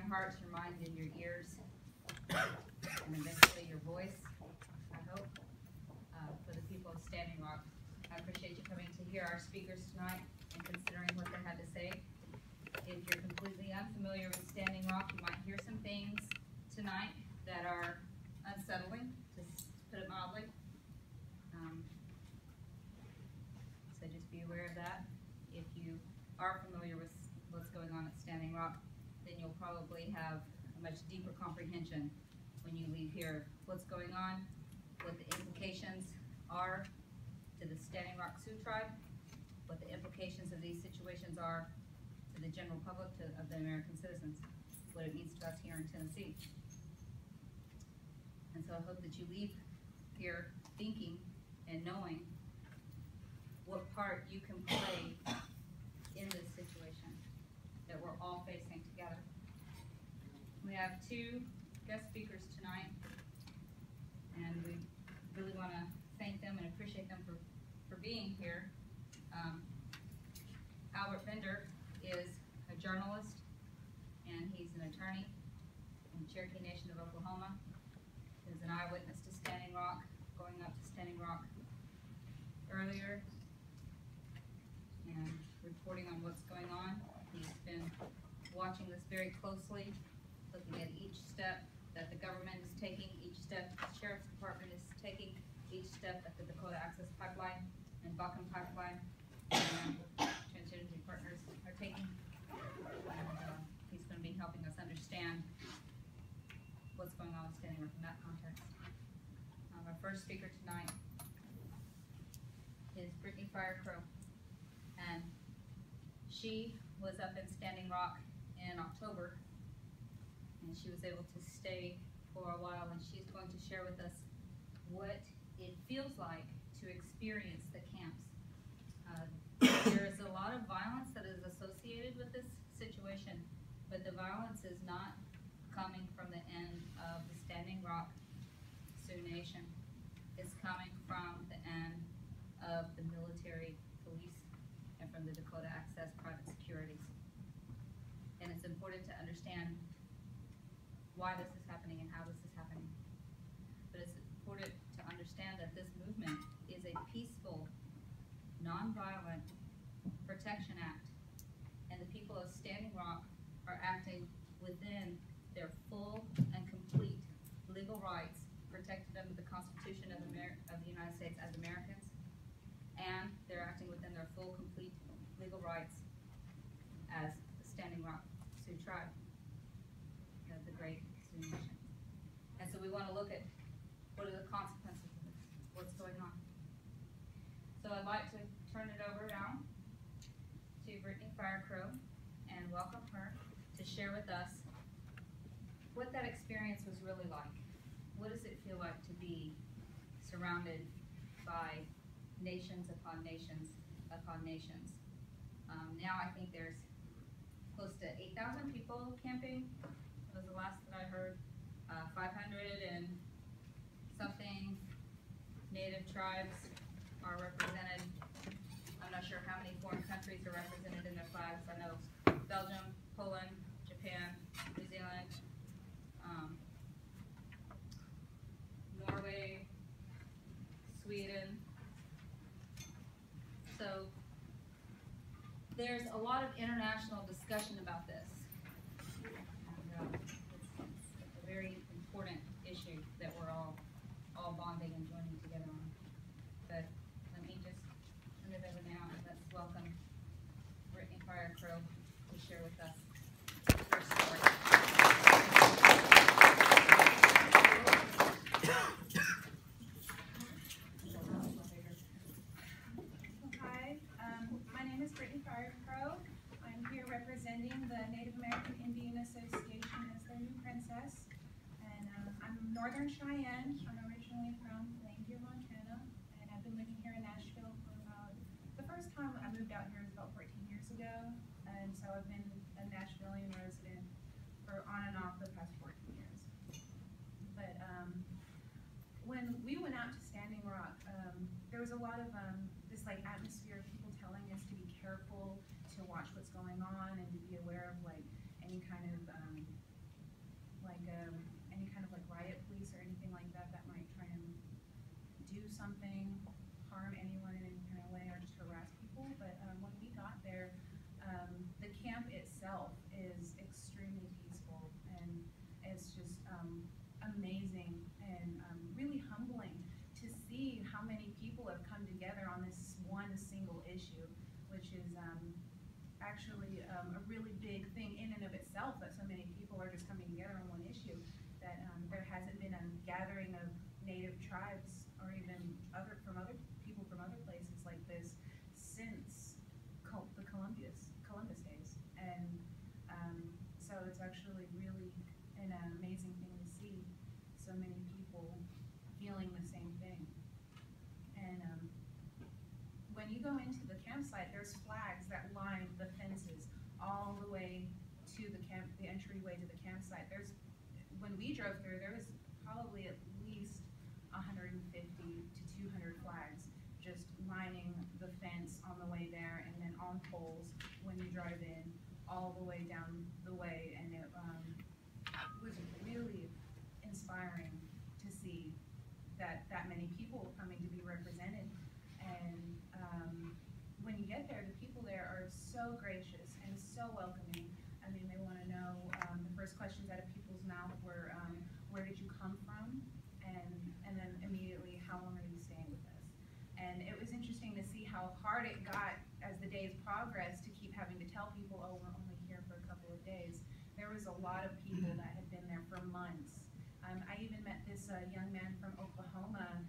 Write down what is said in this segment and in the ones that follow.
hearts, your mind, and your ears, and eventually your voice, I hope, for the people of Standing Rock. I appreciate you coming to hear our speakers tonight and considering what they had to say. If you're completely unfamiliar with Standing Rock, you might hear some things tonight that are unsettling, to put it mildly. So just be aware of that. If you are familiar with what's going on at Standing Rock, then you'll probably have a much deeper comprehension when you leave here. What's going on, what the implications are to the Standing Rock Sioux tribe, what the implications of these situations are to the general public, of the American citizens, what it means to us here in Tennessee. And so I hope that you leave here thinking and knowing what part you can play in this situation that we're all facing together. We have two guest speakers tonight, and we really want to thank them and appreciate them for being here. Albert Bender is a journalist, and he's an attorney in the Cherokee Nation of Oklahoma. He was an eyewitness to Standing Rock, going up to Standing Rock earlier and reporting on what's going on. He's been watching this very closely, looking at each step that the government is taking, each step the Sheriff's Department is taking, each step that the Dakota Access Pipeline and Bakken Pipeline and Trans-Energy Partners are taking. And he's going to be helping us understand what's going on with Standing Rock in that context. Our first speaker tonight is Brittany Fire Crow, and she was up in Standing Rock in October, and she was able to stay for a while, and she's going to share with us what it feels like to experience the camps. There is a lot of violence that is associated with this situation, but the violence is not coming from the end of the Standing Rock Sioux Nation. It's coming from the end of the military police and from the Dakota Access Private Securities. And it's important to understand why this is happening and how this is happening. But it's important to understand that this movement is a peaceful, nonviolent protection act, and the people of Standing Rock are acting within their full and complete legal rights protected under the Constitution of the United States as Americans, and they're acting within their full, complete legal rights as the Standing Rock Sioux tribe, the great Sioux Nation. And so we want to look at what are the consequences of this, what's going on. So I'd like to turn it over now to Brittany Fire Crow and welcome her to share with us what that experience was really like. What does it feel like to be surrounded by nations upon nations upon nations? Now I think there's close to 8,000 people camping. That was the last that I heard. 500 and something native tribes are represented. I'm not sure how many foreign countries are represented in their flags. I know Belgium, Poland, Japan, New Zealand, Norway, Sweden. So there's a lot of international discussion about this. And, it's a very important issue that we're all bonding and joining together on. But let me just turn it over now and let's welcome Brittany Fire Crow to share with us her story. Hi, my name is Brittany Fire Crow. I'm here representing the Native American Indian Association as their new princess. And I'm Northern Cheyenne. I'm originally from Langeview, Montana, and I've been living here in Nashville for about, the first time I moved out here was about 14 years ago, and so I've been a Nashvilleian resident for on and off the past 14 years. But when we went out to Standing Rock, there was a lot of this like atmosphere of people telling us to be careful, to watch what's going on, and to be aware of like any kind of actually really an amazing thing to see. So many people feeling the same thing. And when you go into the campsite, there's flags that line the fences all the way to the entryway to the campsite. When we drove through, there was probably at least 150 to 200 flags just lining the fence on the way there, and then on poles when you drive in, all the way down the way. And it was really inspiring to see that many people coming to be represented. And when you get there, the people there are so gracious and so welcoming. I mean, they want to know, the first questions out of people's mouth were, where did you come from? And then immediately, how long are you staying with us? And it was interesting to see how hard it got as the days progressed to keep having to tell people, oh, we're only here for a couple of days. There was a lot of people that had been there for months. I even met this young man from Oklahoma,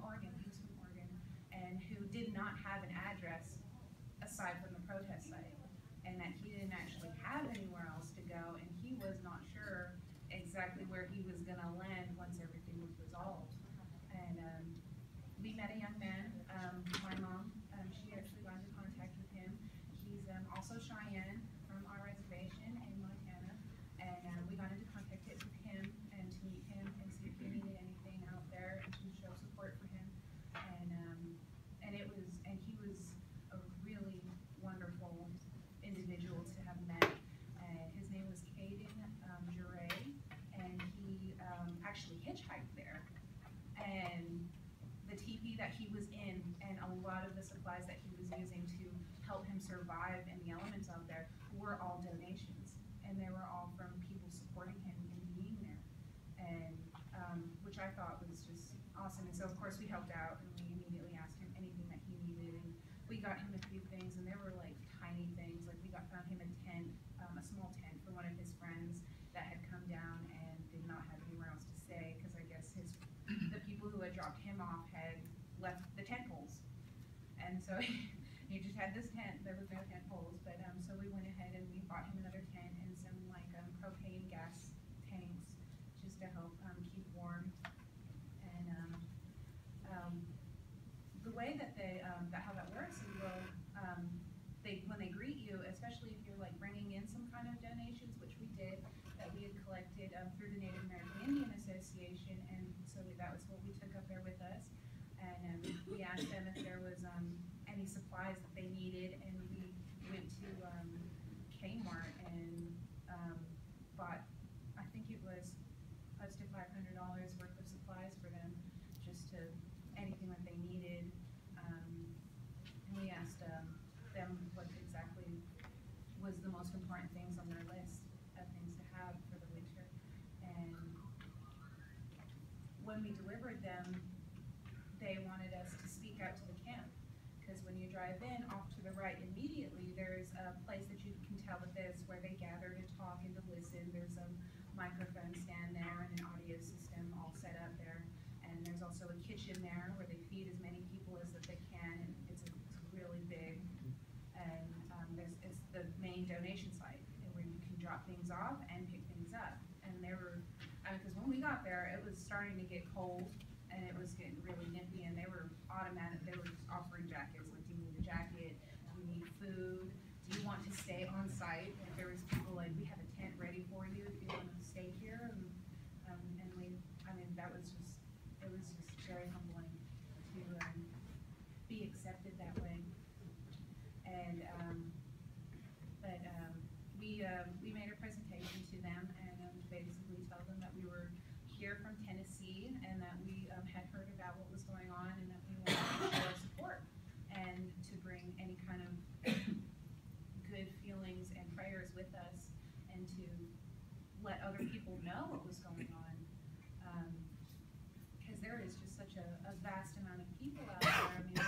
Oregon, he was from Oregon, and who did not have an address aside from the protest site, and that he didn't actually have anywhere else to go, and he was not sure exactly where he was going to land once everything was resolved. And we met a young man, my mom, she actually got into contact with him. He's also Cheyenne from our reservation in Montana, and we got into contact with him and to meet him and see if he needed anything out there and to show support for him. And he was a really wonderful individual to have met. His name was Caden Jure, and he actually hitchhiked there. And the teepee that he was in and a lot of the supplies that he was using to help him survive in the elements out there were all donations. And they were all from people supporting him in being there. And which I thought was just awesome. And so of course we helped out, and we immediately asked him anything that he needed. And we got him a few things, and they were like tiny things. Like we found him a tent, a small tent for one of his friends that had come down and did not have anywhere else to stay, because I guess the people who had dropped him off had left the tent poles. And so he just had this tent, there was no tent poles, but so we went ahead and we bought him another tent and some like propane gas tanks just to help keep warm. And the way that how that works is, well, when they greet you, especially if you're like bringing in some kind of donations, which we did, that we had collected through the Native American Indian Association, and so that was what we took up there with us. And we asked them if there was any supplies that they needed, and we went to Kmart and bought, I think it was close to $500 worth of supplies for them, just to anything that they needed. And we asked them what exactly was the most important things on their list of things to have for the winter. And when we delivered them, they wanted us to speak out to the camp, because when you drive in, off to the right immediately, there's a place that you can tell that this where they gather to talk and to listen. There's a microphone stand there and an audio system all set up there, and there's also a kitchen there where they feed as many people as that they can. And it's really big, and it's the main donation site where you can drop things off and pick things up. And they were, because when we got there, it was starting to get cold, and it was getting really nippy, and they were just offering jackets. Like, do you need a jacket? Do you need food? Do you want to stay on site? Like, there was people like, we have a tent ready for you if you want to stay here. And it was just very humbling to be accepted that way. And we made a presentation to them, and basically told them that we were here from Tennessee, and that we had heard about what was going on, and that we wanted to show support and to bring any kind of good feelings and prayers with us, and to let other people know what was going on. Because there is just such a vast amount of people out there. I mean,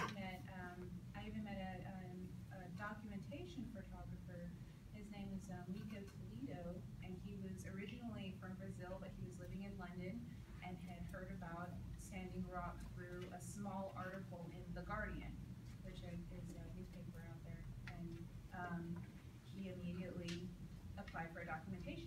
I even met a documentation photographer. His name is Miko Toledo, and he was originally from Brazil, but he was living in London and had heard about Standing Rock through a small article in The Guardian, which is a newspaper out there. And he immediately applied for a documentation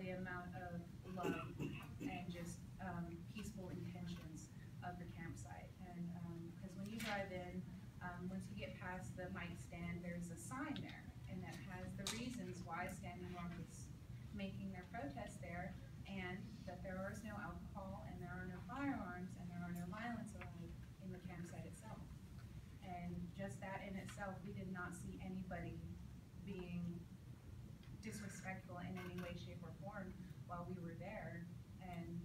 the amount of love and just peaceful intentions of the campsite. And because when you drive in, once you get past the mic stand, there's a sign there, and that has the reasons why Standing Rock is making their protest there, and that there is no alcohol, and there are no firearms, and there are no violence allowed in the campsite itself. And just that in itself, we did not see anybody being disrespectful in any way, shape, or form while we were there, and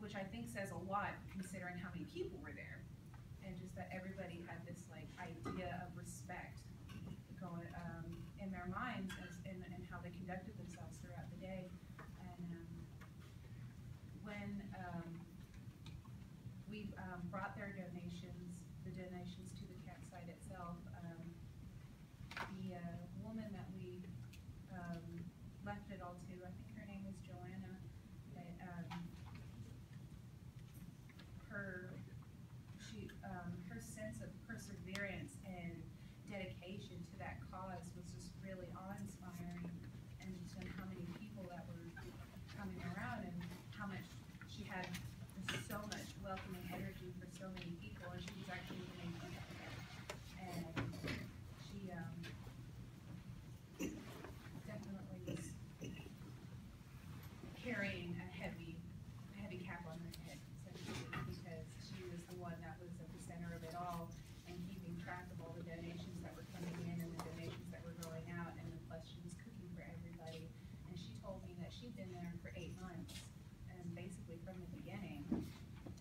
which I think says a lot considering how many people were there, and just that everybody had this like idea of respect going in their minds and how they conducted themselves throughout the day. And when we brought their donations, the donations to the campsite itself, the woman that we left it all to, I think her name was Joanna, that her sense of perseverance and dedication to that cause was just really awe-inspiring, and just in how many people that were coming around and how much she had so much welcoming energy for so many people, and she was actually the main one there. And she definitely was carrying a heavy cap on her head, essentially, because she was the one that was at the center of it all and keeping track of all the donations that were coming in and the donations that were going out, and plus she was cooking for everybody. And she told me that she'd been there for 8 months, and basically from the beginning,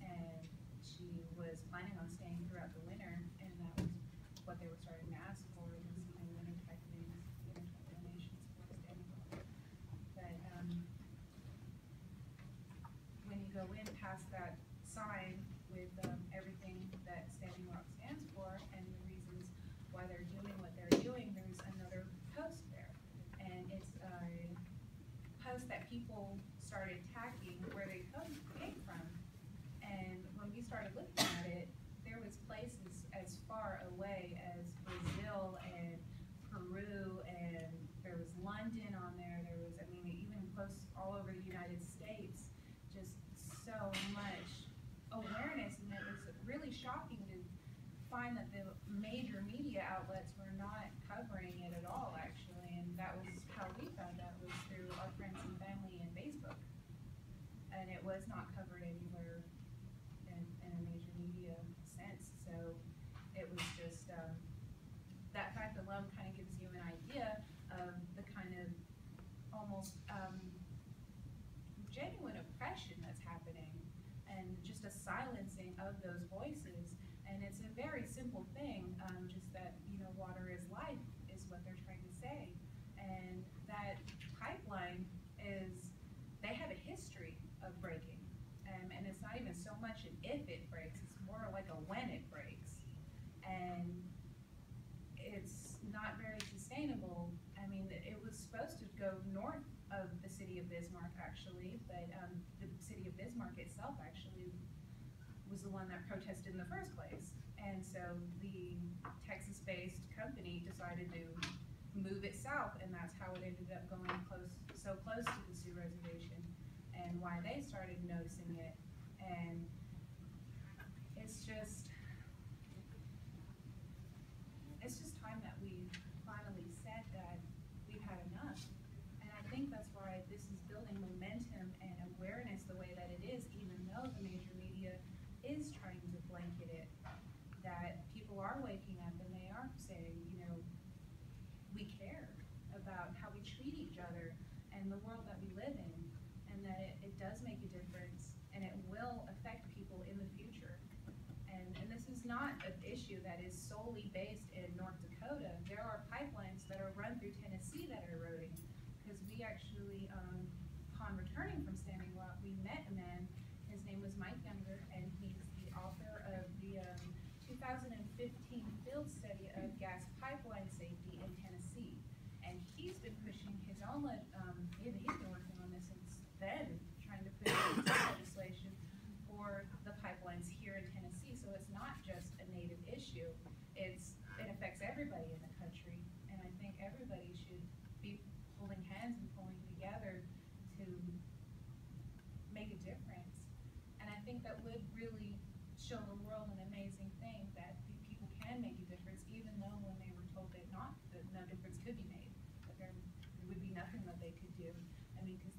and she was planning on staying throughout the winter, and that was what they were starting to ask for, was winter type things, winter type donations for Standing Rock. But when you go in past that sign with everything that Standing Rock stands for and the reasons why they're doing what they're doing, there's another post there. And it's a post that people started tagging where they came from. And when we started looking at it, there was places as far away as Brazil and Peru, and there was London on there. There was, I mean, even close all over the United States, just so much awareness, and it was really shocking to find that the major media outlets were not covering it at all, actually, and that was how we found out, was through our friends and family and Facebook, and it was not covered anywhere in a major media sense. So it was just that fact alone kind of gives you an idea of the kind of almost genuine oppression that's happening, and just a silencing of those voices. And it's a very simple thing, just that, you know, water is life is what they're trying to say. And that pipeline is, they have a history of breaking. And it's not even so much an if it breaks, it's more like a when it breaks. And it's not very sustainable. I mean, it was supposed to go north of the city of Bismarck, actually, but the city of Bismarck itself actually was the one that protested in the first place. And so the Texas-based company decided to move it south, and that's how it ended up going so close to the Sioux Reservation, and why they started noticing it. And it's just time that we finally said that we've had enough. And I think that's why this is building momentum and awareness the way that it is, even though the major media is trying to blanket it, that people are waking up and they are saying, you know, we care about how we treat each other and the world that we live in, and that it does make a difference, and it will affect people in the future. And this is not an issue that is solely based in North Dakota. There are pipelines that are run through Tennessee that are eroding, because we actually, upon returning from Standing Rock, we met a man. His name was Mike Younger, and he's the author of the 2015 field study of gas pipeline safety in Tennessee. And he's been pushing his own, he's been working on this since then, trying to push legislation for the pipelines here in Tennessee. So it's not just a Native issue, it affects everybody in the country. And I think everybody should be holding hands and pulling together to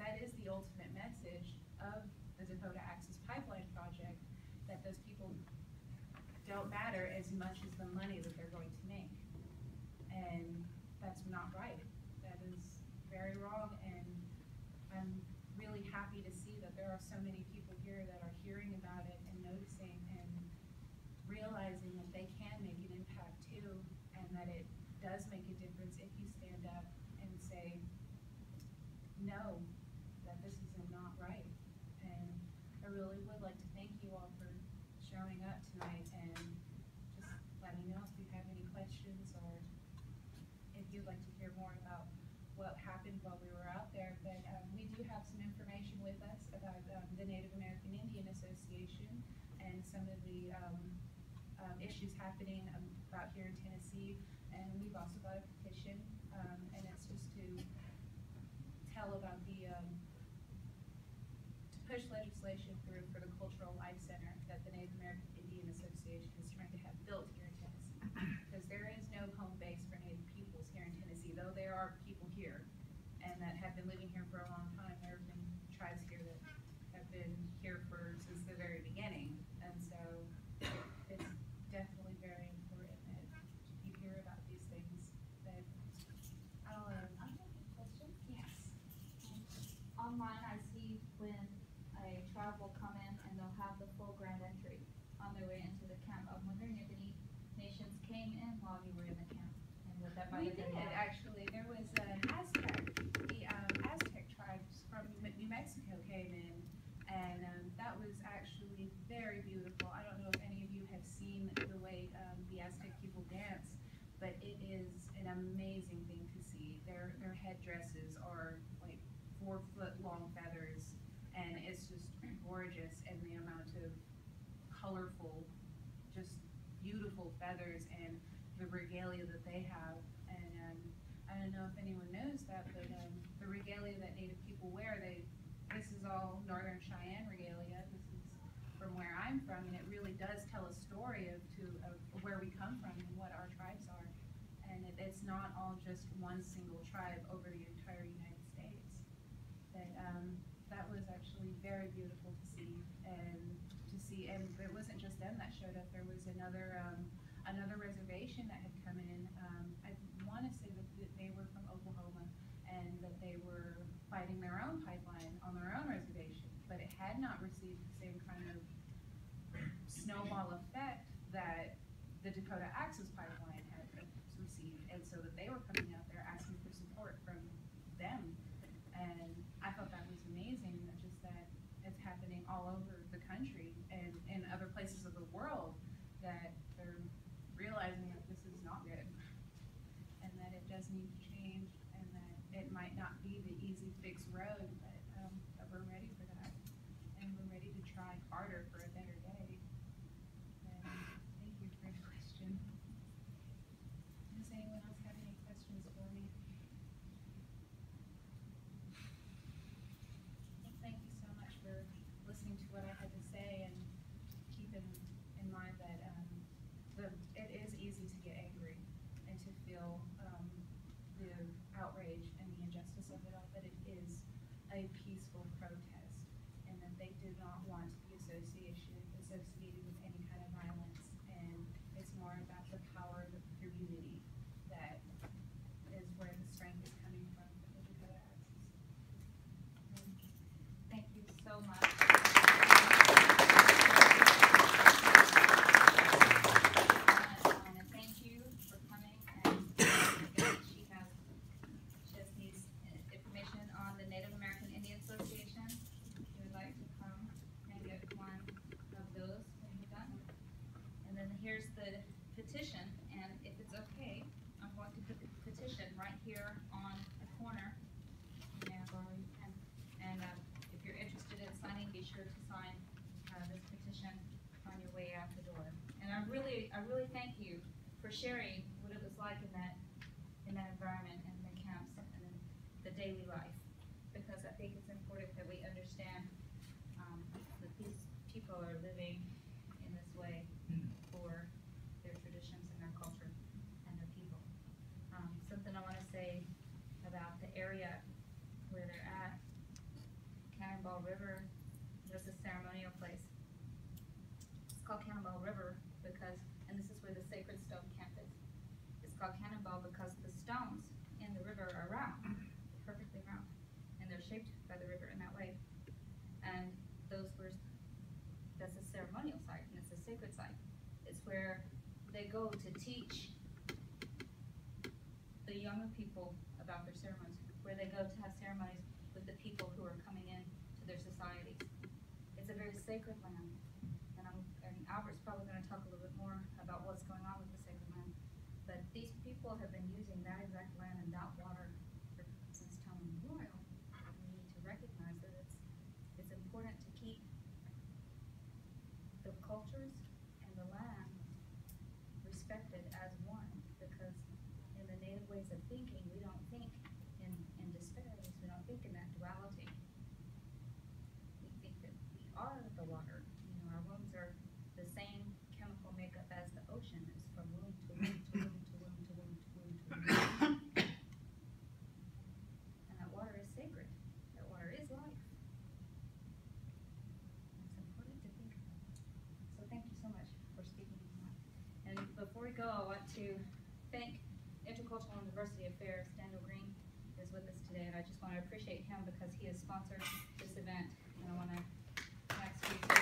that is the ultimate message of the Dakota Access Pipeline Project, that those people don't matter as much as the money that they're going to make. And that's not right. That is very wrong, and I'm really happy to see that there are so many people here that are hearing about it and noticing and realizing that they can make an impact too, and that it does make a difference if you stand up and say, no, that this is not right. And I really would like to thank you all for showing up tonight, and just let me know if you have any questions or if you'd like to hear more about what happened while we were out there. But we do have some information with us about the Native American Indian Association and some of the issues happening about here in Tennessee. And we've also got a petition, and it's just to tell about the to push legislation through for the Cultural Life Center that the Native American Indian Association is trying to have built here in Tennessee. Because there is no home base for Native peoples here in Tennessee, though there are people here and that have been living here for a long time. There have been tribes here that have been here since the very beginning. And so it's definitely very important that you hear about these things. That I have a question. Yes. Online, I see when a tribe will come in and they'll have the full grand entry on their way into the camp. I'm wondering if any nations came in while you were in the camp, and what that might We have did, been like. actually. There was an Aztec. The Aztec tribes from New Mexico came in, and that was actually very beautiful. I don't know if any of you have seen the way the Aztec people dance, but it is an amazing thing to see. Their headdresses are like 4-foot-long feathers, and it's just gorgeous, and the amount of colorful, just beautiful feathers and the regalia that they have. And I don't know if anyone knows that, but the regalia that Native people wear, this is all Northern Cheyenne regalia. This is from where I'm from, and it really does tell a story of where we come from and what our tribes are. And it's not all just one single tribe over the entire United States. That was actually very beautiful to see, and it wasn't just them that showed up. There was another reservation that had come in. I want to say that they were from Oklahoma, and that they were fighting their own pipeline on their own reservation, but it had not received the same kind of snowball effect that the Dakota Access Pipeline had received, and so that they were coming out there asking for support from them. And I thought that was amazing, that it's happening all over the country and in other places of the world, that they're realizing that this is not good, and that it does need to change, and that it might not be the easy fixed road, but that we're ready for that, and we're ready to try harder for a better day. And thank you for your question. Does anyone else have any questions for me? Well, thank you so much for listening to what I had to say, and keeping in mind that it is easy to get angry and to feel the outrage and the injustice of it all, but it is a peaceful protest, and that they do not want to be associated with any kind of violence, and it's more about the power through unity that is where the strength is coming from for the Dakota Access. Thank you so much. And thank you for coming. And she has needs information on the Native American Indian Association. If you would like to come and get one of those when you're done. And then here's the petition, and if it's okay, I'm going to put the petition right here on the corner. And if you're interested in signing, be sure to sign this petition on your way out the door. And I really thank you for sharing what it was like in that environment and the camps and the daily life, because I think it's important that we understand that these people are living in this way for their traditions and their culture and their people. Something I want to say about the area where they're at Cannonball River, there's a ceremonial place. It's called Cannonball River because, and this is where the sacred stone camp is. It's called Cannonball because the stones in the river are round, perfectly round, and they're shaped by the river in that way. And that's a ceremonial site, and it's a sacred site. It's where they go to teach the younger people about their ceremonies, where they go to have ceremonies with the people who are coming in to their societies. It's a very sacred land, and Albert's probably going to talk a little bit more about what's going on with the sacred land. But these people have been using that exact land and that water since time immemorial. We need to recognize that it's important to keep the cultures and the land respected as one, because in the native ways of thinking, we don't think in disparities, we don't think in that duality. We think that we are the water. You know, our wombs are the same chemical makeup as the ocean is, from womb to womb to womb to womb to womb to womb to womb. And that water is sacred. That water is life. It's important to think about. So thank you so much for speaking on that. And before we go, I want to thank Intercultural and Diversity Affairs. Daniel Green is with us today, and I just want to appreciate him because he has sponsored this event. And I want to ask you to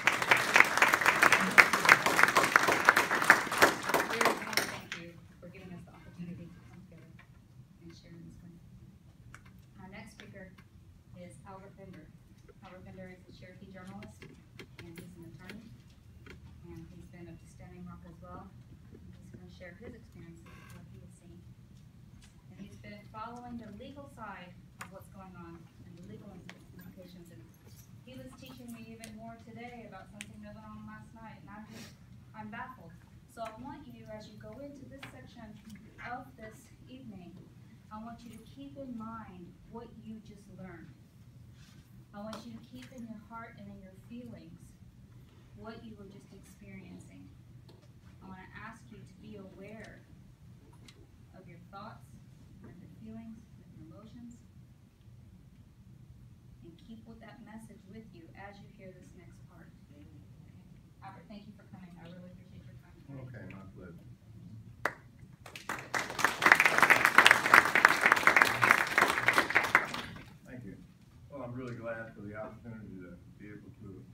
really want to thank you for giving us the opportunity to come together and share in this way. Our next speaker is Albert Bender. Albert Bender is a Cherokee journalist, and he's an attorney, and he's been up to Standing Rock as well. He's going to share his experiences of what he has seen. And he's been following the legal side of what's going on and the legal implications. And he was teaching me even more today about something that went on last night, and I'm baffled. So I want you, as you go into this section of this evening, I want you to keep in mind what you just learned. I want you to keep in your heart and in your feelings what you were just experiencing. I want to ask you to be aware of your thoughts and your feelings and your emotions, and keep with that message with you as you hear this next part. Okay. Albert, thank you for coming. I really appreciate your time today. Okay, my pleasure. Thank you. Well, I'm really glad for the opportunity to be able to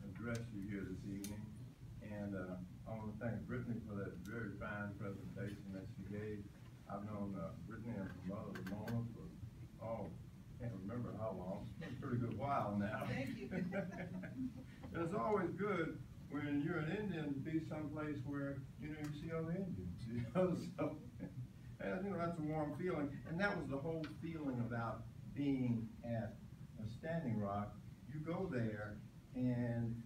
address you here this evening. And I want to thank Brittany for that very fine presentation that she gave. I've known Brittany and her mother, Mona, for, can't remember how long. It's been a pretty good while now. Thank you. And it's always good when you're an Indian to be someplace where, you see other Indians, so, and, that's a warm feeling. And that was the whole feeling about being at Standing Rock. You go there, and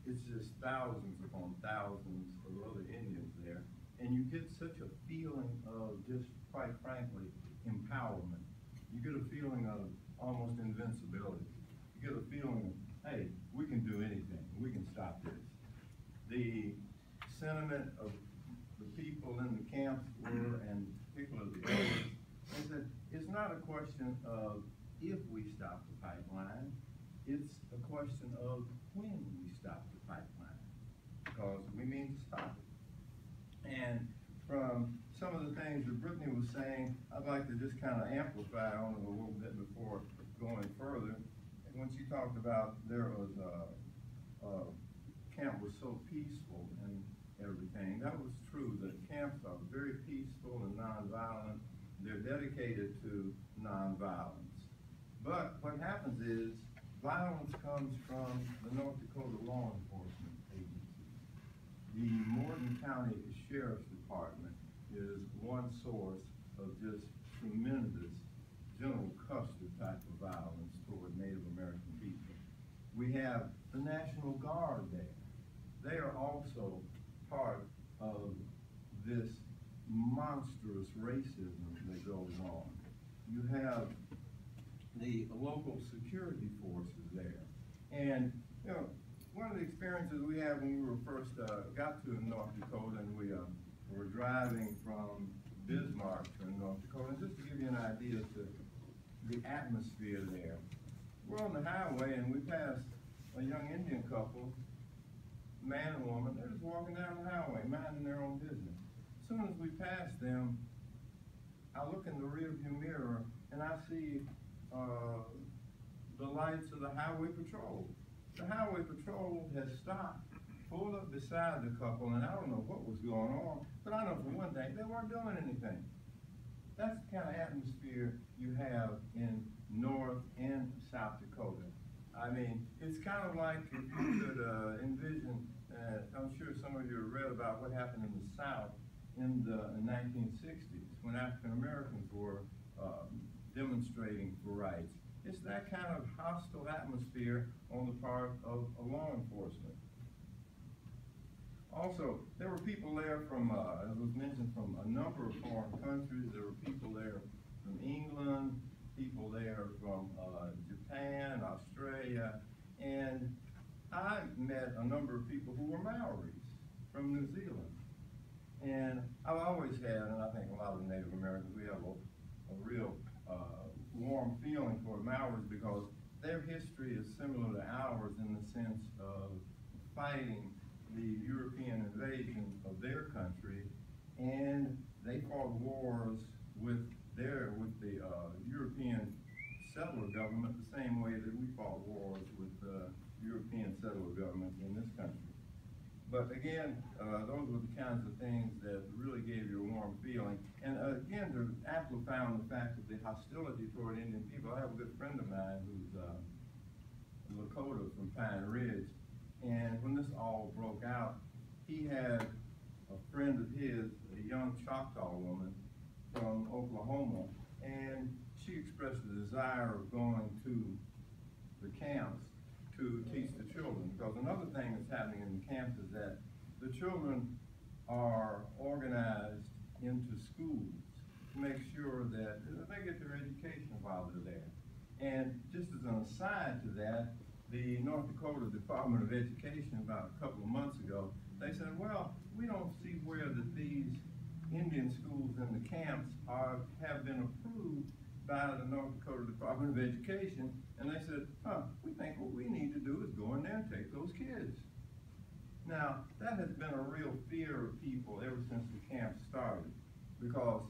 it's just thousands upon thousands of other Indians there, and you get such a feeling of just, quite frankly, empowerment. You get a feeling of almost invincibility. You get a feeling of, hey, we can do anything. We can stop this. The sentiment of the people in the camps were, and particularly the elders, is that it's not a question of if we stop the pipeline, it's a question of when we stop the pipeline, because we mean to stop it. And from some of the things that Brittany was saying, I'd like to just kind of amplify on it a little bit before going further. And when she talked about there was camp was so peaceful and everything, that was true. The camps are very peaceful and nonviolent. They're dedicated to nonviolence. But what happens is violence comes from the North Dakota law enforcement agencies. The Morton County Sheriff's Department is one source of just tremendous General Custer type of violence toward Native American people. We have the National Guard there. They are also part of this monstrous racism that goes on. You have the local security forces there. And, one of the experiences we had when we were first got to North Dakota, and we were driving from Bismarck to North Dakota, and just to give you an idea of the atmosphere there, we're on the highway and we passed a young Indian couple, man and woman. They're just walking down the highway, minding their own business. As soon as we pass them, I look in the rearview mirror and I see the lights of the highway patrol. The highway patrol has stopped, pulled up beside the couple, and I don't know what was going on, but I know for one thing, they weren't doing anything. That's the kind of atmosphere you have in North and South Dakota. I mean, it's kind of like if you could envision, I'm sure some of you have read about what happened in the South in the 1960s when African Americans were demonstrating for rights. It's that kind of hostile atmosphere on the part of law enforcement. Also, there were people there from, as was mentioned, from a number of foreign countries. There were people there from England, people there from Japan, Australia, and I met a number of people who were Maoris from New Zealand. And I've always had, and I think a lot of the Native Americans, we have a real warm feeling for Maoris because their history is similar to ours in the sense of fighting the European invasion of their country, and they fought wars with the European settler government the same way that we fought wars with the European settler government in this country. But again, those were the kinds of things that really gave you a warm feeling. And again, to amplify on the fact of the hostility toward Indian people, I have a good friend of mine who's a Lakota from Pine Ridge. And when this all broke out, he had a friend of his, a young Choctaw woman from Oklahoma, and she expressed a desire of going to the camps to teach the children. Because another thing that's happening in the camps is that the children are organized into schools to make sure that they get their education while they're there. And just as an aside to that, the North Dakota Department of Education about a couple of months ago, they said, well, we don't see where that these Indian schools in the camps have been approved by the North Dakota Department of Education, and they said, we think what we need to do is go in there and take those kids. Now, that has been a real fear of people ever since the camp started, because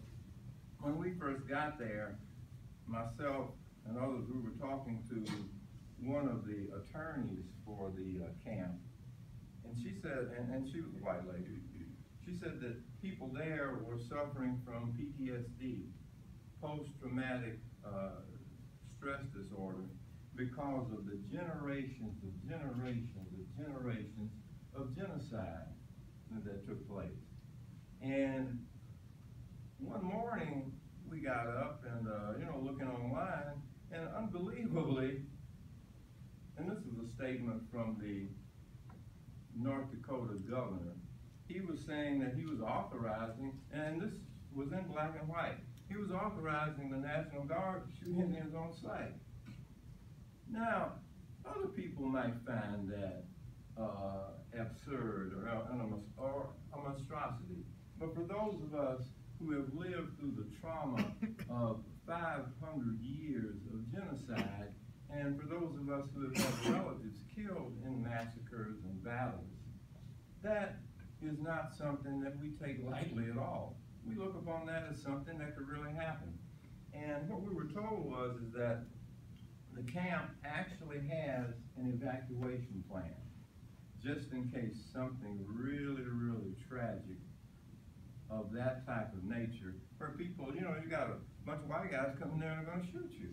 when we first got there, myself and others, we were talking to one of the attorneys for the camp, and she said, and she was a white lady, she said that people there were suffering from PTSD, post-traumatic stress disorder, because of the generations of genocide that took place. And one morning we got up and looking online, and unbelievably, and this is a statement from the North Dakota governor, he was saying that he was authorizing, and this was in black and white, he was authorizing the National Guard to shoot Indians on sight. Now, other people might find that absurd or a monstrosity, but for those of us who have lived through the trauma of 500 years of genocide, and for those of us who have had relatives killed in massacres and battles, that is not something that we take lightly at all. We look upon that as something that could really happen. And what we were told was that the camp actually has an evacuation plan, just in case something really, really tragic of that type of nature, where people, you got a bunch of white guys coming there and are going to shoot you.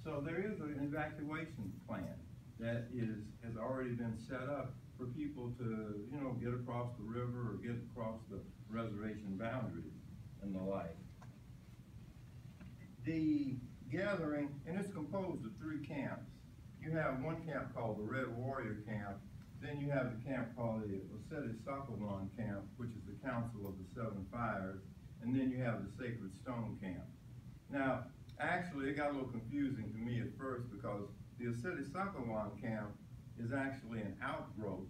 So there is an evacuation plan that has already been set up for people to, get across the river or get across the reservation boundaries and the like. The gathering, and it's composed of 3 camps. You have one camp called the Red Warrior Camp, then you have the camp called the Oseti Sakowon Camp, which is the Council of the Seven Fires, and then you have the Sacred Stone Camp. Now, actually, it got a little confusing to me at first because the Oseti Sakowon Camp is actually an outgrowth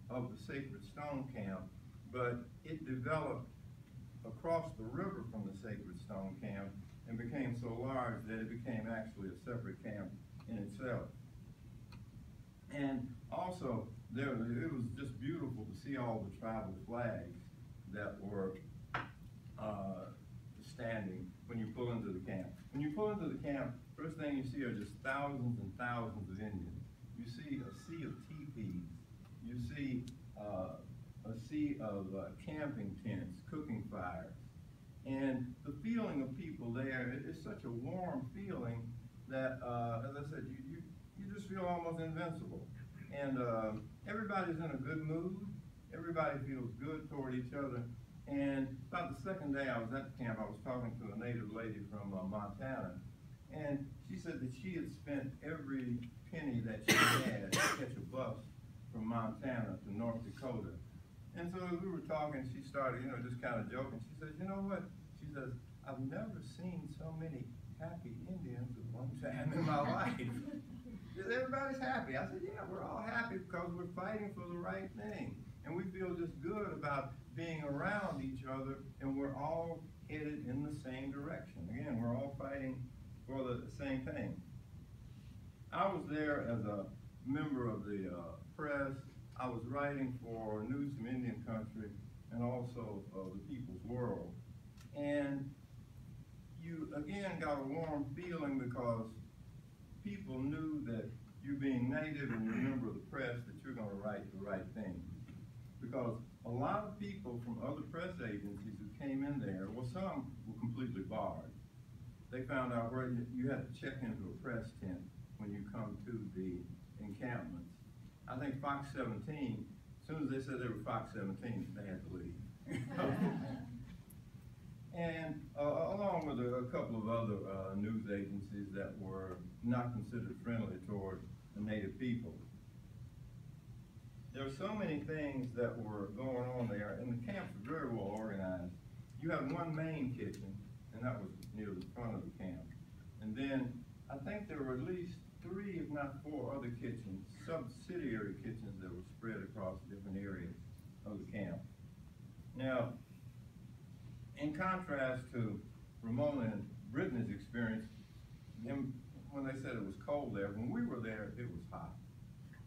of the Sacred Stone Camp, but it developed across the river from the Sacred Stone Camp and became so large that it became actually a separate camp in itself. And also, it was just beautiful to see all the tribal flags that were standing when you pull into the camp. When you pull into the camp, first thing you see are just thousands and thousands of Indians. You see a sea of teepees. You see a sea of camping tents, cooking fires. And the feeling of people there is such a warm feeling that, as I said, you just feel almost invincible. And everybody's in a good mood. Everybody feels good toward each other. And about the second day I was at the camp, I was talking to a native lady from Montana. And she said that she had spent every penny that she had to catch a bus from Montana to North Dakota. And so as we were talking, she started, just kind of joking. She says, you know what? She says, I've never seen so many happy Indians at one time in my life. Everybody's happy. I said, yeah, we're all happy because we're fighting for the right thing. And we feel just good about being around each other, and we're all headed in the same direction. Again, we're all fighting for the same thing. I was there as a member of the press. I was writing for News from Indian Country and also the People's World. And you, again, got a warm feeling because people knew that you being native and you're a member of the press, that you're going to write the right thing. Because a lot of people from other press agencies who came in there, well, some were completely barred. They found out where you had to check into a press tent when you come to the encampments. I think Fox 17, as soon as they said they were Fox 17, they had to leave. And along with a couple of other news agencies that were not considered friendly toward the native people. There are so many things that were going on there, and the camps were very well organized. You had one main kitchen, and that was near the front of the camp. And then I think there were at least 3, if not 4 other kitchens, subsidiary kitchens that were spread across different areas of the camp. Now, in contrast to Ramona and Brittany's experience, when they said it was cold there, when we were there, it was hot.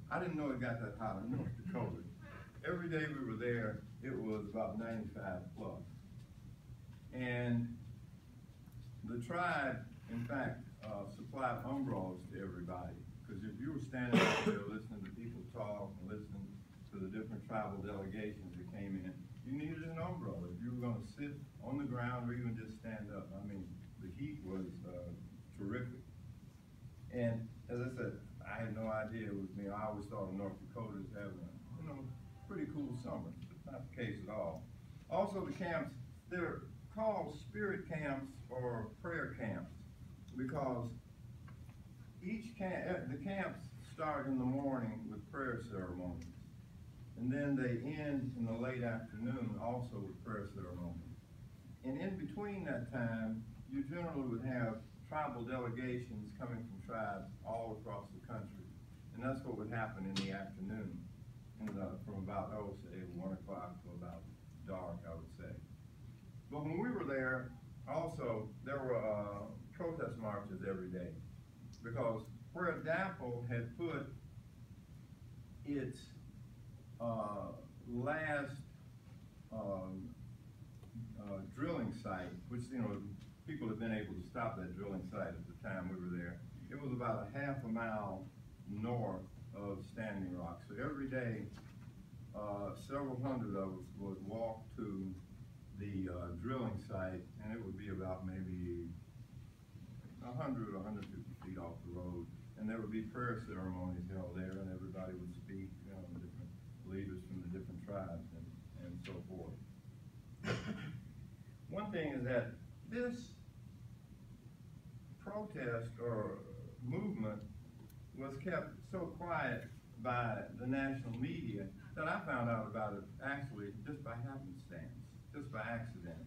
I didn't know it got that hot in North Dakota. Every day we were there, it was about 95 plus. And the tribe, in fact, supplied umbrellas to everybody. Because if you were standing out there listening to people talk and listening to the different tribal delegations that came in, you needed an umbrella. If you were going to sit on the ground or even just stand up, I mean, the heat was terrific. And as I said, I had no idea it was me. I always thought of North Dakota as having a, pretty cool summer. It's not the case at all. Also, the camps, they're called spirit camps or prayer camps because the camps start in the morning with prayer ceremonies. And then they end in the late afternoon also with prayer ceremonies. And in between that time, you generally would have tribal delegations coming from tribes all across the country. And that's what would happen in the afternoon, from about, say 1 o'clock to about dark, I would say. But when we were there, also, there were protest marches every day. Because where NoDAPL had put its last drilling site, which, people have been able to stop that drilling site at the time we were there. It was about a half a mile north of Standing Rock. So every day, several hundred of us would walk to the drilling site, and it would be about maybe 100 or 150 feet off the road. And there would be prayer ceremonies held there, and everybody would speak, different leaders from the different tribes and so forth. One thing is that this protest or movement was kept so quiet by the national media that I found out about it actually just by happenstance, just by accident.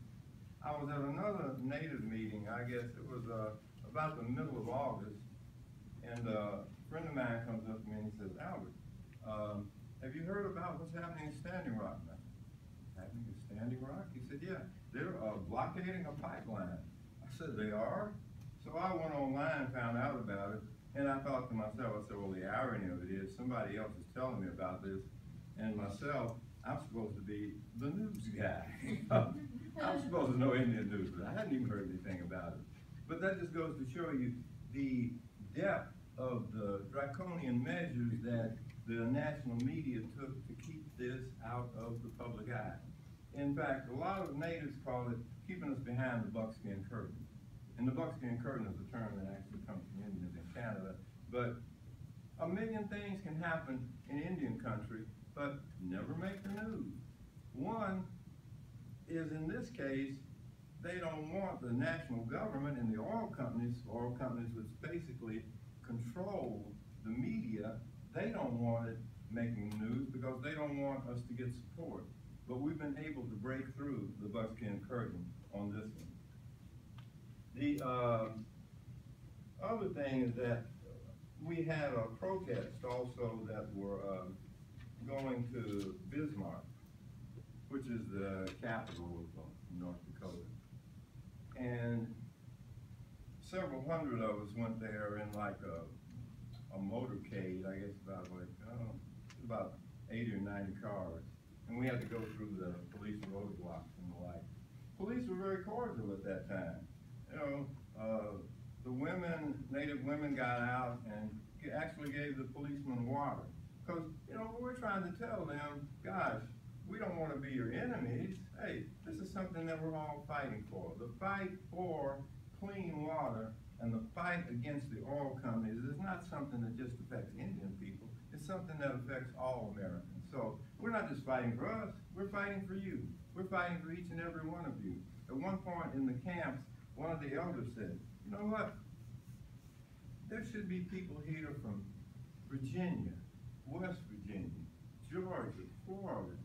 I was at another Native meeting, I guess it was about the middle of August, and a friend of mine comes up to me and he says, Albert, have you heard about what's happening in Standing Rock now? Happening in Standing Rock? He said, yeah, they're blockading a pipeline. I said, they are? So I went online and found out about it, And I thought to myself, I said, well, the irony of it is somebody else is telling me about this, and myself, I'm supposed to be the news guy. I'm supposed to know Indian news, but I hadn't even heard anything about it. But that just goes to show you the depth of the draconian measures that the national media took to keep this out of the public eye. In fact, a lot of natives call it keeping us behind the buckskin curtain. And the buckskin curtain is a term that actually comes from Indians in Canada. But a million things can happen in Indian country, but never make the news. One is, in this case, they don't want the national government and the oil companies which basically control the media, they don't want it making news because they don't want us to get support. But we've been able to break through the buckskin curtain on this one. The other thing is that we had a protest also that were going to Bismarck, which is the capital of North Dakota. And several hundred of us went there in like a motorcade, I guess about 80 or 90 cars. And we had to go through the police roadblocks and the like. Police were very cordial at that time. You know, the women, Native women got out and actually gave the policemen water. Because, you know, we're trying to tell them, gosh, we don't want to be your enemies. Hey, this is something that we're all fighting for. The fight for clean water and the fight against the oil companies is not something that just affects Indian people. It's something that affects all Americans. So we're not just fighting for us, we're fighting for you. We're fighting for each and every one of you. At one point in the camps, one of the elders said, you know what? There should be people here from Virginia, West Virginia, Georgia, Florida.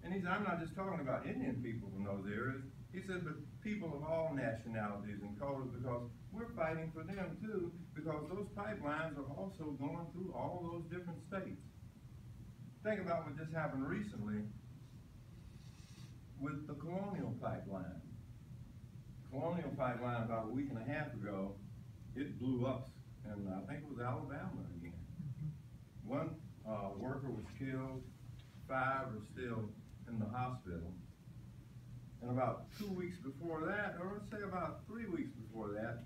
And he said, I'm not just talking about Indian people from those areas. He said, but people of all nationalities and colors, because we're fighting for them too, because those pipelines are also going through all those different states. Think about what just happened recently with the Colonial Pipeline. Colonial Pipeline, about a week and a half ago, it blew up, and I think it was Alabama again. One worker was killed, 5 are still in the hospital. And about 2 weeks before that, or let's say about 3 weeks before that,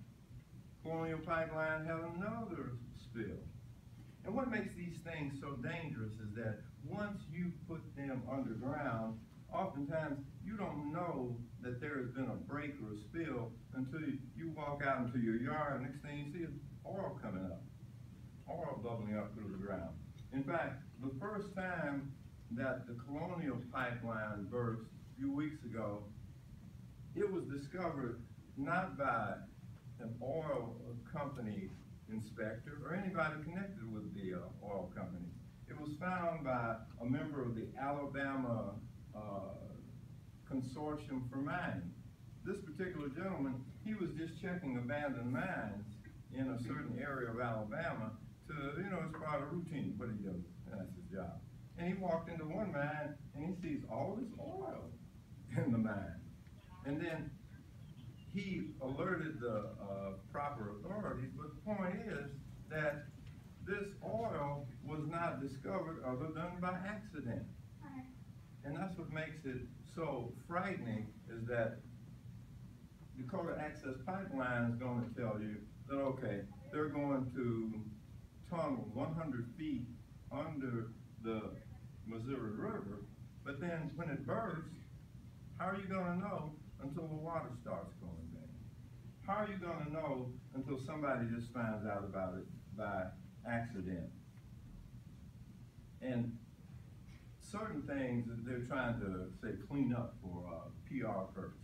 Colonial Pipeline had another spill. And what makes these things so dangerous is that once you put them underground, oftentimes you don't know that there has been a break or a spill until you walk out into your yard, and next thing you see is oil coming up, oil bubbling up through the ground. In fact, the first time that the Colonial Pipeline burst a few weeks ago, it was discovered not by an oil company inspector or anybody connected with the oil company. It was found by a member of the Alabama Consortium for Mining. This particular gentleman, he was just checking abandoned mines in a certain area of Alabama to, you know, as part of routine, what he does, and that's his job. And he walked into one mine and he sees all this oil in the mine. And then he alerted the proper authorities, but the point is that this oil was not discovered other than by accident. And that's what makes it so frightening, is that Dakota Access Pipeline is going to tell you that, okay, they're going to tunnel 100 feet under the Missouri River, but then when it bursts, how are you going to know until the water starts going down? How are you going to know until somebody just finds out about it by accident? And certain things that they're trying to, say, clean up for PR purposes.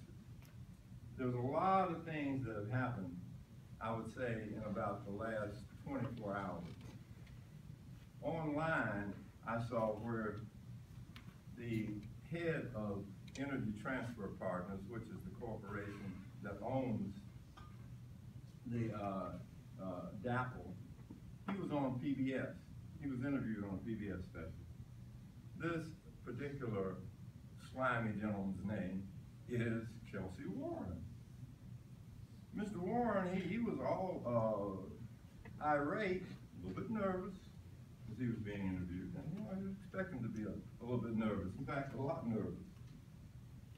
There's a lot of things that have happened, I would say, in about the last 24 hours. Online, I saw where the head of Energy Transfer Partners, which is the corporation that owns the DAPL, he was on PBS. He was interviewed on a PBS special. This particular slimy gentleman's name is Kelsey Warren. Mr. Warren, he was all, irate, a little bit nervous, as he was being interviewed. And you know, I was expecting to be a little bit nervous, in fact, a lot nervous.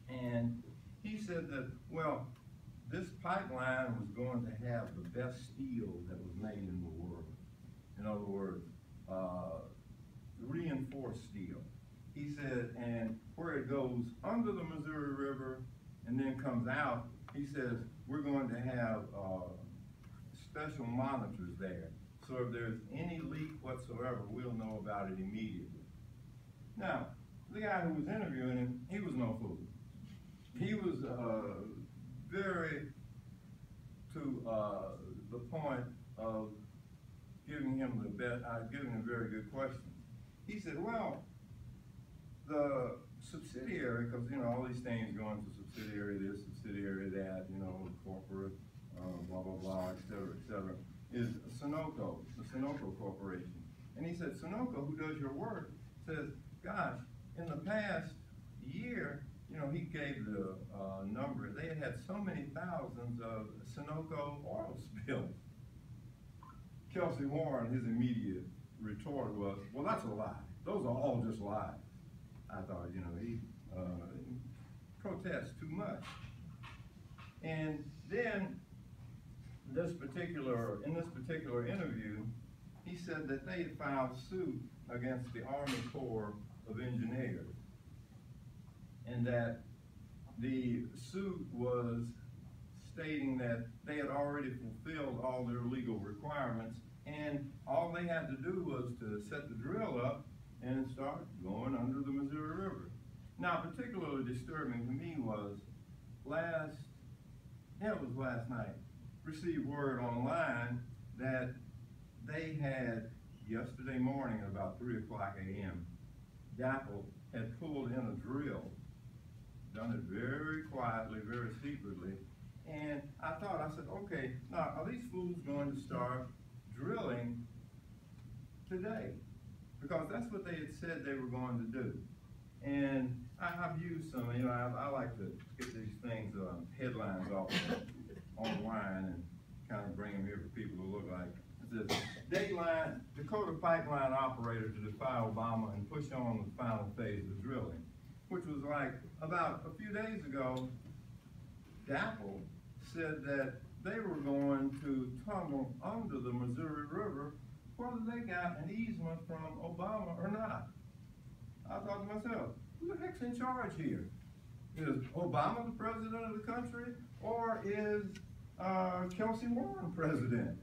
And he said that, well, this pipeline was going to have the best steel that was made in the world. In other words, reinforced steel. He said, and where it goes under the Missouri River and then comes out, he says, we're going to have special monitors there. So if there's any leak whatsoever, we'll know about it immediately. Now, the guy who was interviewing him, he was no fool. He was very to the point of giving him giving him very good questions. He said, well, the subsidiary, because you know all these things go into subsidiary this, subsidiary that, you know, corporate, blah blah blah, et cetera, is Sunoco, the Sunoco Corporation. And he said, Sunoco, who does your work, says, gosh, in the past year, you know, he gave the number. They had so many thousands of Sunoco oil spills. Kelsey Warren, his immediate retort was, well, that's a lie. Those are all just lies. I thought, you know, he protests too much. And then in this particular interview, he said that they had filed suit against the Army Corps of Engineers, and that the suit was stating that they had already fulfilled all their legal requirements, and all they had to do was to set the drill up and start going under the Missouri River. Now, particularly disturbing to me was last night, received word online that they had, yesterday morning at about 3 o'clock a.m., DAPL had pulled in a drill, done it very quietly, very secretly, and I said, okay, now are these fools going to start drilling today? Because that's what they had said they were going to do. And I've used some, you know, I like to get these things, headlines off online and kind of bring them here for people to look like. It says, Dateline, Dakota pipeline operator to defy Obama and push on the final phase of drilling, which was like about a few days ago, DAPL said that they were going to tunnel under the Missouri River whether they got an easement from Obama or not. I thought to myself, who the heck's in charge here? Is Obama the president of the country, or is Kelsey Warren president?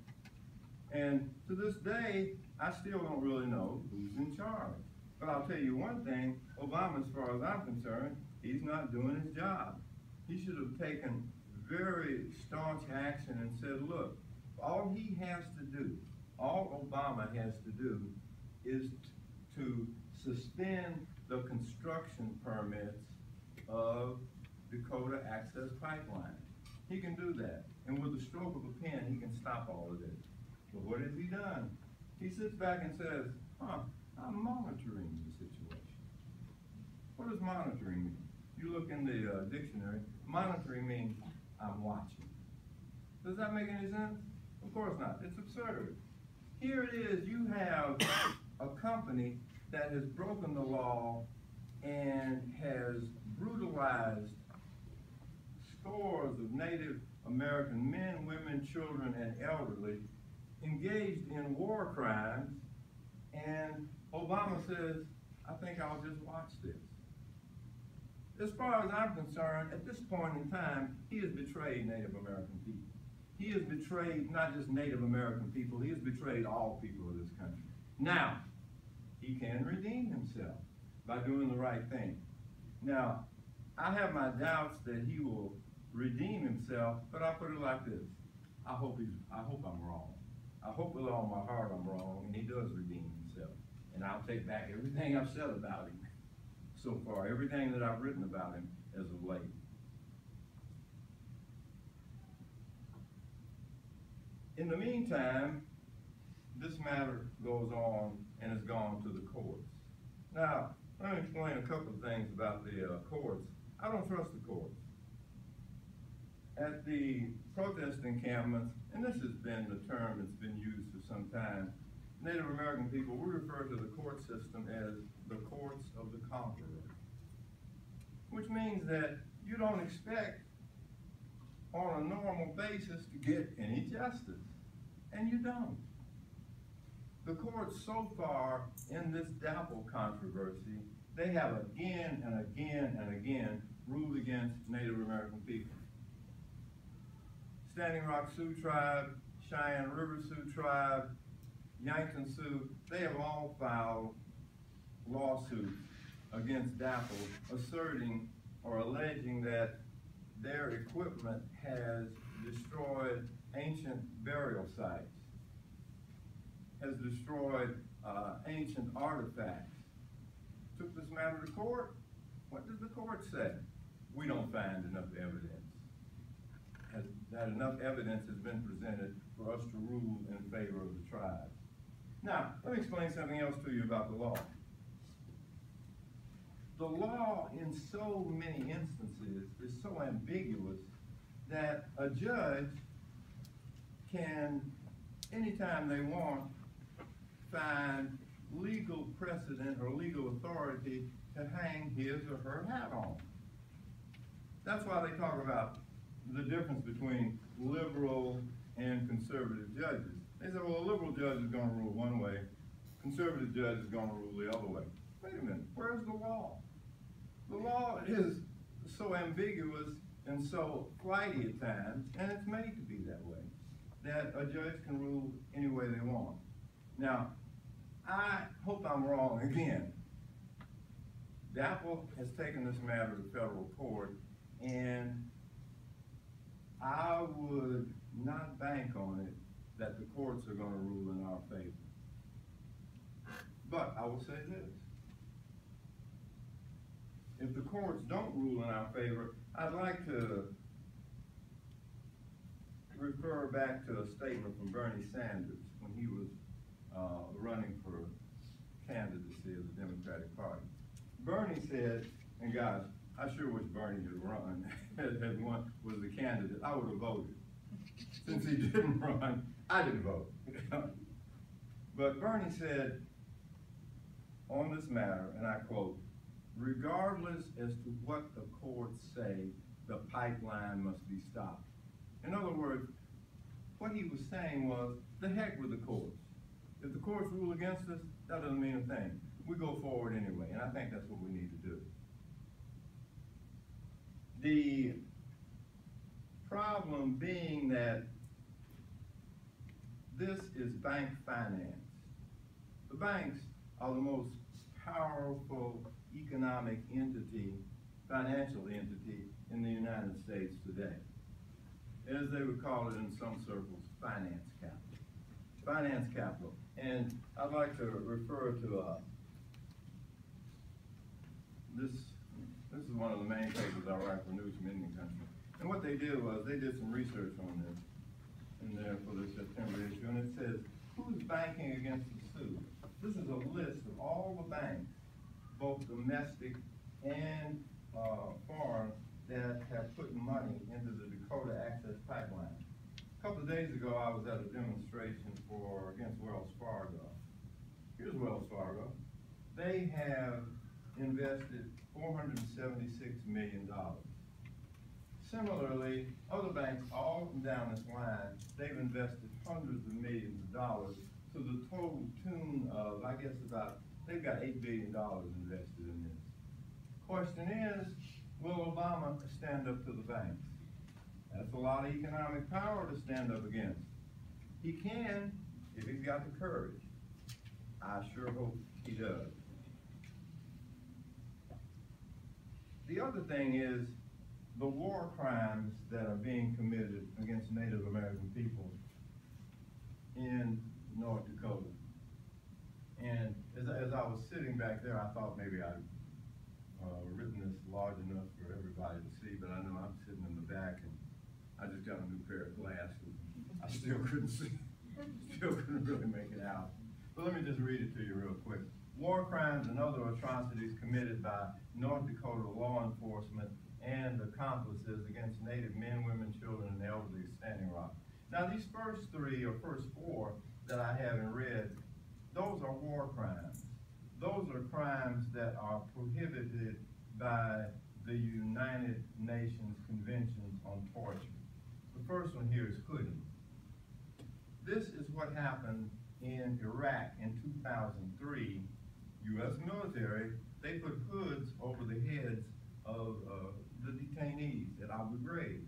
And to this day, I still don't really know who's in charge. But I'll tell you one thing, Obama, as far as I'm concerned, he's not doing his job. He should have taken very staunch action and said, look, all he has to do, all Obama has to do is to suspend the construction permits of Dakota Access Pipeline. He can do that. And with the stroke of a pen, he can stop all of this. But what has he done? He sits back and says, I'm monitoring the situation. What does monitoring mean? You look in the dictionary, monitoring means I'm watching. Does that make any sense? Of course not. It's absurd. Here it is, you have a company that has broken the law and has brutalized scores of Native American men, women, children, and elderly, engaged in war crimes, and Obama says, I think I'll just watch this. As far as I'm concerned, at this point in time, he has betrayed Native American people. He has betrayed not just Native American people, he has betrayed all people of this country. Now, he can redeem himself by doing the right thing. Now, I have my doubts that he will redeem himself, but I'll put it like this. I hope I'm wrong. I hope with all my heart I'm wrong, and he does redeem himself. And I'll take back everything I've said about him so far, everything that I've written about him as of late. In the meantime, this matter goes on and has gone to the courts. Now, let me explain a couple of things about the courts. I don't trust the courts. at the protest encampments, and this has been the term that's been used for some time, Native American people, we refer to the court system as the courts of the conqueror, which means that you don't expect on a normal basis to get any justice, and you don't. The courts so far in this DAPL controversy, they have again and again and again ruled against Native American people. Standing Rock Sioux Tribe, Cheyenne River Sioux Tribe, Yankton Sioux, they have all filed lawsuits against DAPL asserting or alleging that their equipment has destroyed ancient burial sites, has destroyed ancient artifacts. Took this matter to court. What did the court say? We don't find enough evidence. That enough evidence has been presented for us to rule in favor of the tribe. Now, let me explain something else to you about the law. The law in so many instances is so ambiguous that a judge can, anytime they want, find legal precedent or legal authority to hang his or her hat on. That's why they talk about the difference between liberal and conservative judges. They say, well, a liberal judge is going to rule one way, conservative judge is going to rule the other way. Wait a minute, where's the law? The law is so ambiguous and so flighty at times, and it's made to be that way, that a judge can rule any way they want. Now, I hope I'm wrong again. DAPL has taken this matter to federal court, and I would not bank on it that the courts are going to rule in our favor. But I will say this. If the courts don't rule in our favor, I'd like to refer back to a statement from Bernie Sanders when he was running for candidacy of the Democratic Party. Bernie said, and guys, I sure wish Bernie had run, was the candidate, I would have voted. Since he didn't run, I didn't vote. But Bernie said on this matter, and I quote, regardless as to what the courts say, the pipeline must be stopped. In other words, what he was saying was, the heck with the courts. If the courts rule against us, that doesn't mean a thing. We go forward anyway, and I think that's what we need to do. The problem being that this is bank finance. The banks are the most powerful economic entity, financial entity in the United States today. As they would call it in some circles, finance capital. Finance capital. And I'd like to refer to this is one of the main papers I write for News from Indian Country. And what they did was they did some research on this in there for the September issue, and it says, who's banking against the Sioux? This is a list of all the banks, both domestic and foreign, that have put money into the Dakota Access Pipeline. A couple of days ago, I was at a demonstration against Wells Fargo. Here's Wells Fargo. They have invested $476 million. Similarly, other banks all up and down this line, they've invested hundreds of millions of dollars to the total tune of, I guess they've got $8 billion invested in this. Question is, will Obama stand up to the banks? That's a lot of economic power to stand up against. He can, if he's got the courage. I sure hope he does. The other thing is the war crimes that are being committed against Native American people in North Dakota. And as I was sitting back there, I thought maybe I'd written this large enough for everybody to see, but I know I'm sitting in the back and I just got a new pair of glasses. I still couldn't see, still couldn't really make it out. But let me just read it to you real quick. War crimes and other atrocities committed by North Dakota law enforcement and accomplices against Native men, women, children, and elderly at Standing Rock. Now these first three, or first four, that I haven't read, those are war crimes. Those are crimes that are prohibited by the United Nations Conventions on Torture. The first one here is hooding. This is what happened in Iraq in 2003. U.S. military, they put hoods over the heads of the detainees at Abu Ghraib.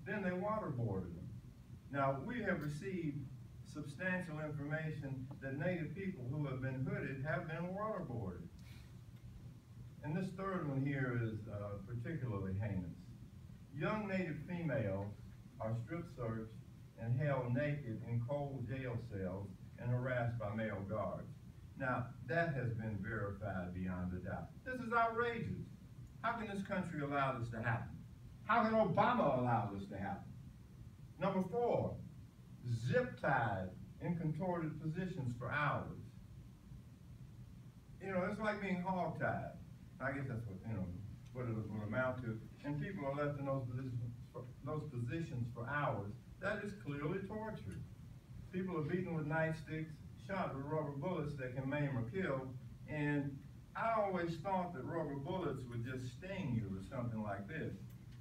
Then they waterboarded them. Now, we have received substantial information that Native people who have been hooded have been waterboarded. And this third one here is particularly heinous. Young Native females are strip searched and held naked in cold jail cells and harassed by male guards. Now, that has been verified beyond a doubt. This is outrageous. How can this country allow this to happen? How can Obama allow this to happen? Number 4, zip-tied in contorted positions for hours. You know, it's like being hog-tied. I guess that's what, what it would amount to. And people are left in those positions for hours. That is clearly torture. People are beaten with nightsticks, shot with rubber bullets that can maim or kill, and I always thought that rubber bullets would just sting you or something like this.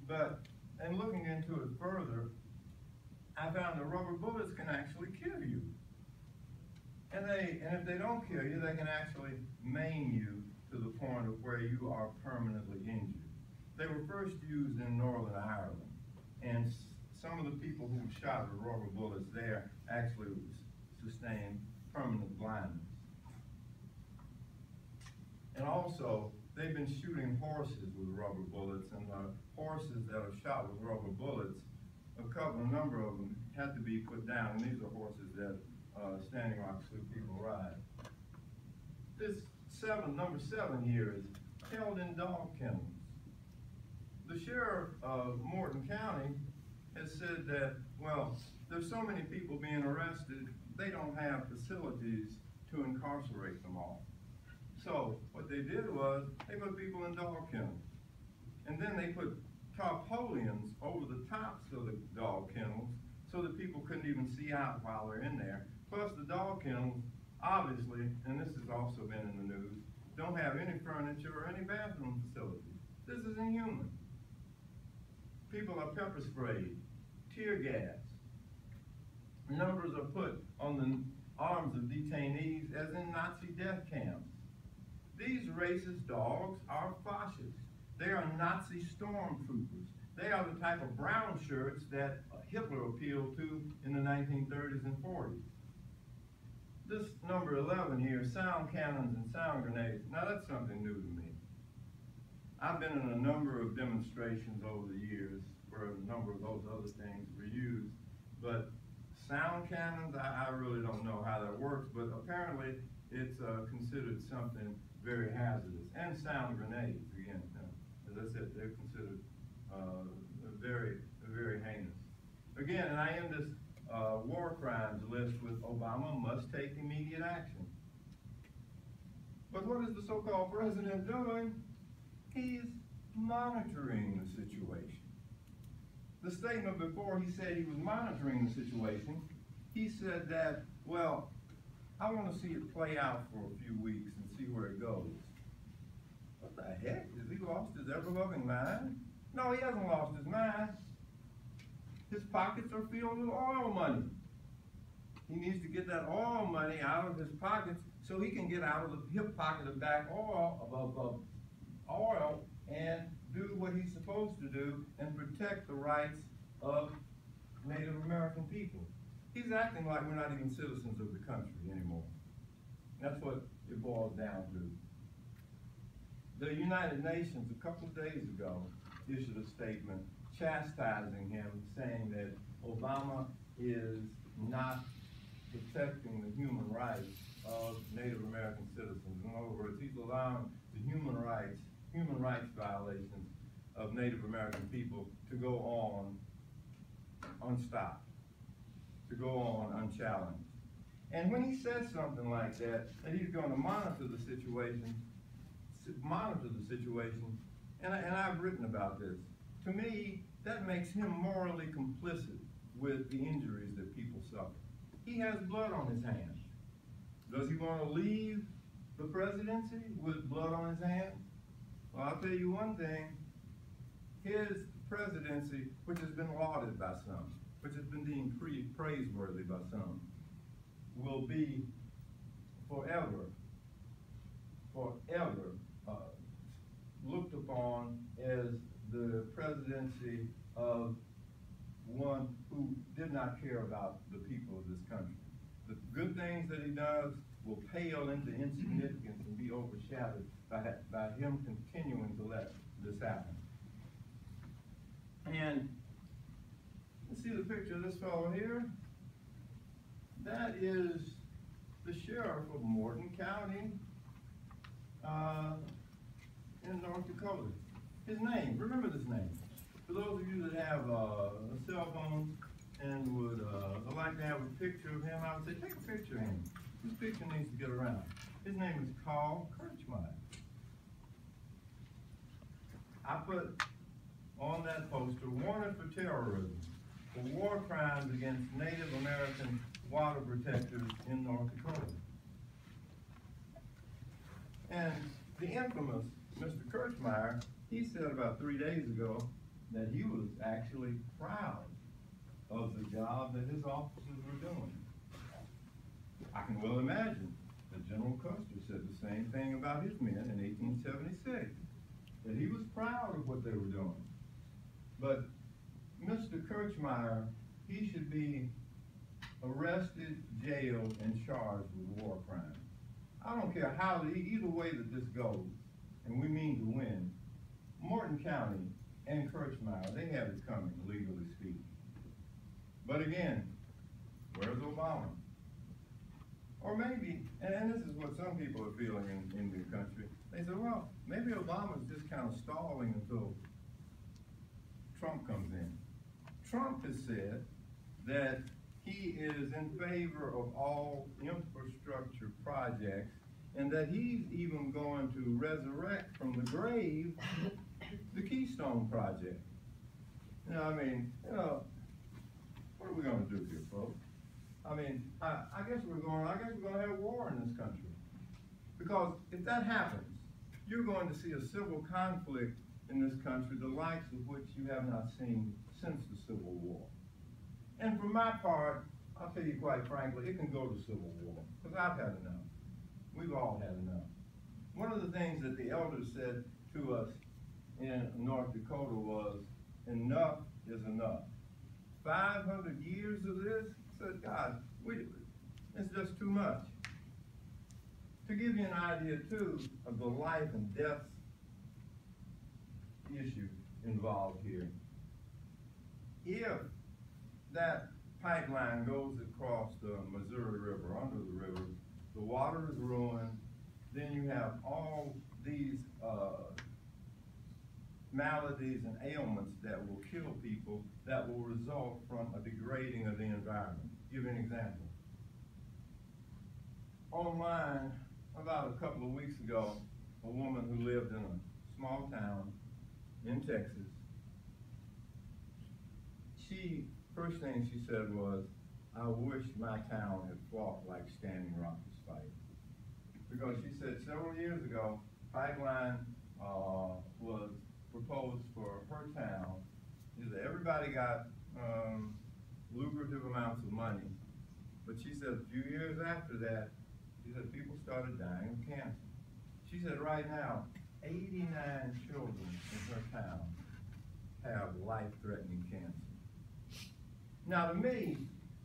But in looking into it further, I found that rubber bullets can actually kill you. And if they don't kill you, they can actually maim you to the point of where you are permanently injured. They were first used in Northern Ireland, and some of the people who were shot with rubber bullets there actually sustained permanent blindness. And also, they've been shooting horses with rubber bullets, and the horses that are shot with rubber bullets, a number of them had to be put down, and these are horses that Standing Rock Sioux people ride. This number 7 here is held in dog kennels. The sheriff of Morton County has said that, well, there's so many people being arrested, they don't have facilities to incarcerate them all. So what they did was they put people in dog kennels. And then they put tarpaulins over the tops of the dog kennels so that people couldn't even see out while they're in there. Plus the dog kennels, obviously, and this has also been in the news, don't have any furniture or any bathroom facilities. This is inhuman. People are pepper sprayed, tear gas. Numbers are put on the arms of detainees as in Nazi death camps. These racist dogs are fascists. They are Nazi stormtroopers. They are the type of brown shirts that Hitler appealed to in the 1930s and 40s. This number 11 here, sound cannons and sound grenades. Now that's something new to me. I've been in a number of demonstrations over the years where a number of those other things were used, but sound cannons, I really don't know how that works, but apparently it's considered something very hazardous. And sound grenades, again, as I said, they're considered very, very heinous. Again, and I end this war crimes list with Obama must take immediate action. But what is the so-called president doing? He's monitoring the situation. The statement before he said he was monitoring the situation, he said that, well, I want to see it play out for a few weeks and see where it goes. What the heck? Has he lost his ever-loving mind? No, he hasn't lost his mind. His pockets are filled with oil money. He needs to get that oil money out of his pockets so he can get out of the hip pocket of back oil and do what he's supposed to do and protect the rights of Native American people. He's acting like we're not even citizens of the country anymore. That's what it boils down to. The United Nations a couple of days ago issued a statement chastising him, saying that Obama is not protecting the human rights of Native American citizens. In other words, he's allowing the human rights violations of Native American people to go on unstopped, to go on unchallenged. And when he says something like that he's going to monitor the situation, and I've written about this, to me, that makes him morally complicit with the injuries that people suffer. He has blood on his hands. Does he want to leave the presidency with blood on his hands? Well, I'll tell you one thing. His presidency, which has been lauded by some, which has been deemed praiseworthy by some, will be forever looked upon as the presidency of one who did not care about the people of this country. The good things that he does will pale into insignificance and be overshadowed by him continuing to let this happen. And you see the picture of this fellow here? That is the sheriff of Morton County in North Dakota. His name, remember this name. For those of you that have cell phones and would like to have a picture of him, I would say take a picture of him. This picture needs to get around. His name is Carl Kirchmeyer. I put on that poster, wanted for terrorism, for war crimes against Native American water protectors in North Dakota. And the infamous Mr. Kirchmeyer, he said about 3 days ago that he was actually proud of the job that his officers were doing. I can well imagine that General Custer said the same thing about his men in 1876, that he was proud of what they were doing. But Mr. Kirchmeyer, he should be arrested, jailed, and charged with war crimes. I don't care how, either way that this goes, and we mean to win, Morton County and Kirchmeyer, they have it coming, legally speaking. But again, where's Obama? Or maybe, and this is what some people are feeling in the country, they say, well, maybe Obama's just kind of stalling until Trump comes in. Trump has said that he is in favor of all infrastructure projects and that he's even going to resurrect from the grave the Keystone Project. What are we going to do here, folks? I guess we're going to have war in this country. Because if that happens, you're going to see a civil conflict in this country, the likes of which you have not seen since the Civil War. And for my part, I'll tell you quite frankly, it can go to civil war, because I've had enough. We've all had enough. One of the things that the elders said to us in North Dakota was, enough is enough. 500 years of this, said God, it's just too much. To give you an idea too of the life and death issue involved here, if that pipeline goes across the Missouri River, under the river, the water is ruined, then you have all these maladies and ailments that will kill people, that will result from a degrading of the environment. Give you an example. Online, about a couple of weeks ago, a woman who lived in a small town in Texas, first thing she said was, I wish my town had fought like Standing Rock was fighting. Because she said several years ago, pipeline was proposed for her town. She said everybody got lucrative amounts of money. But she said a few years after that, she said people started dying of cancer. She said right now, 89 children in her town have life-threatening cancer. Now to me,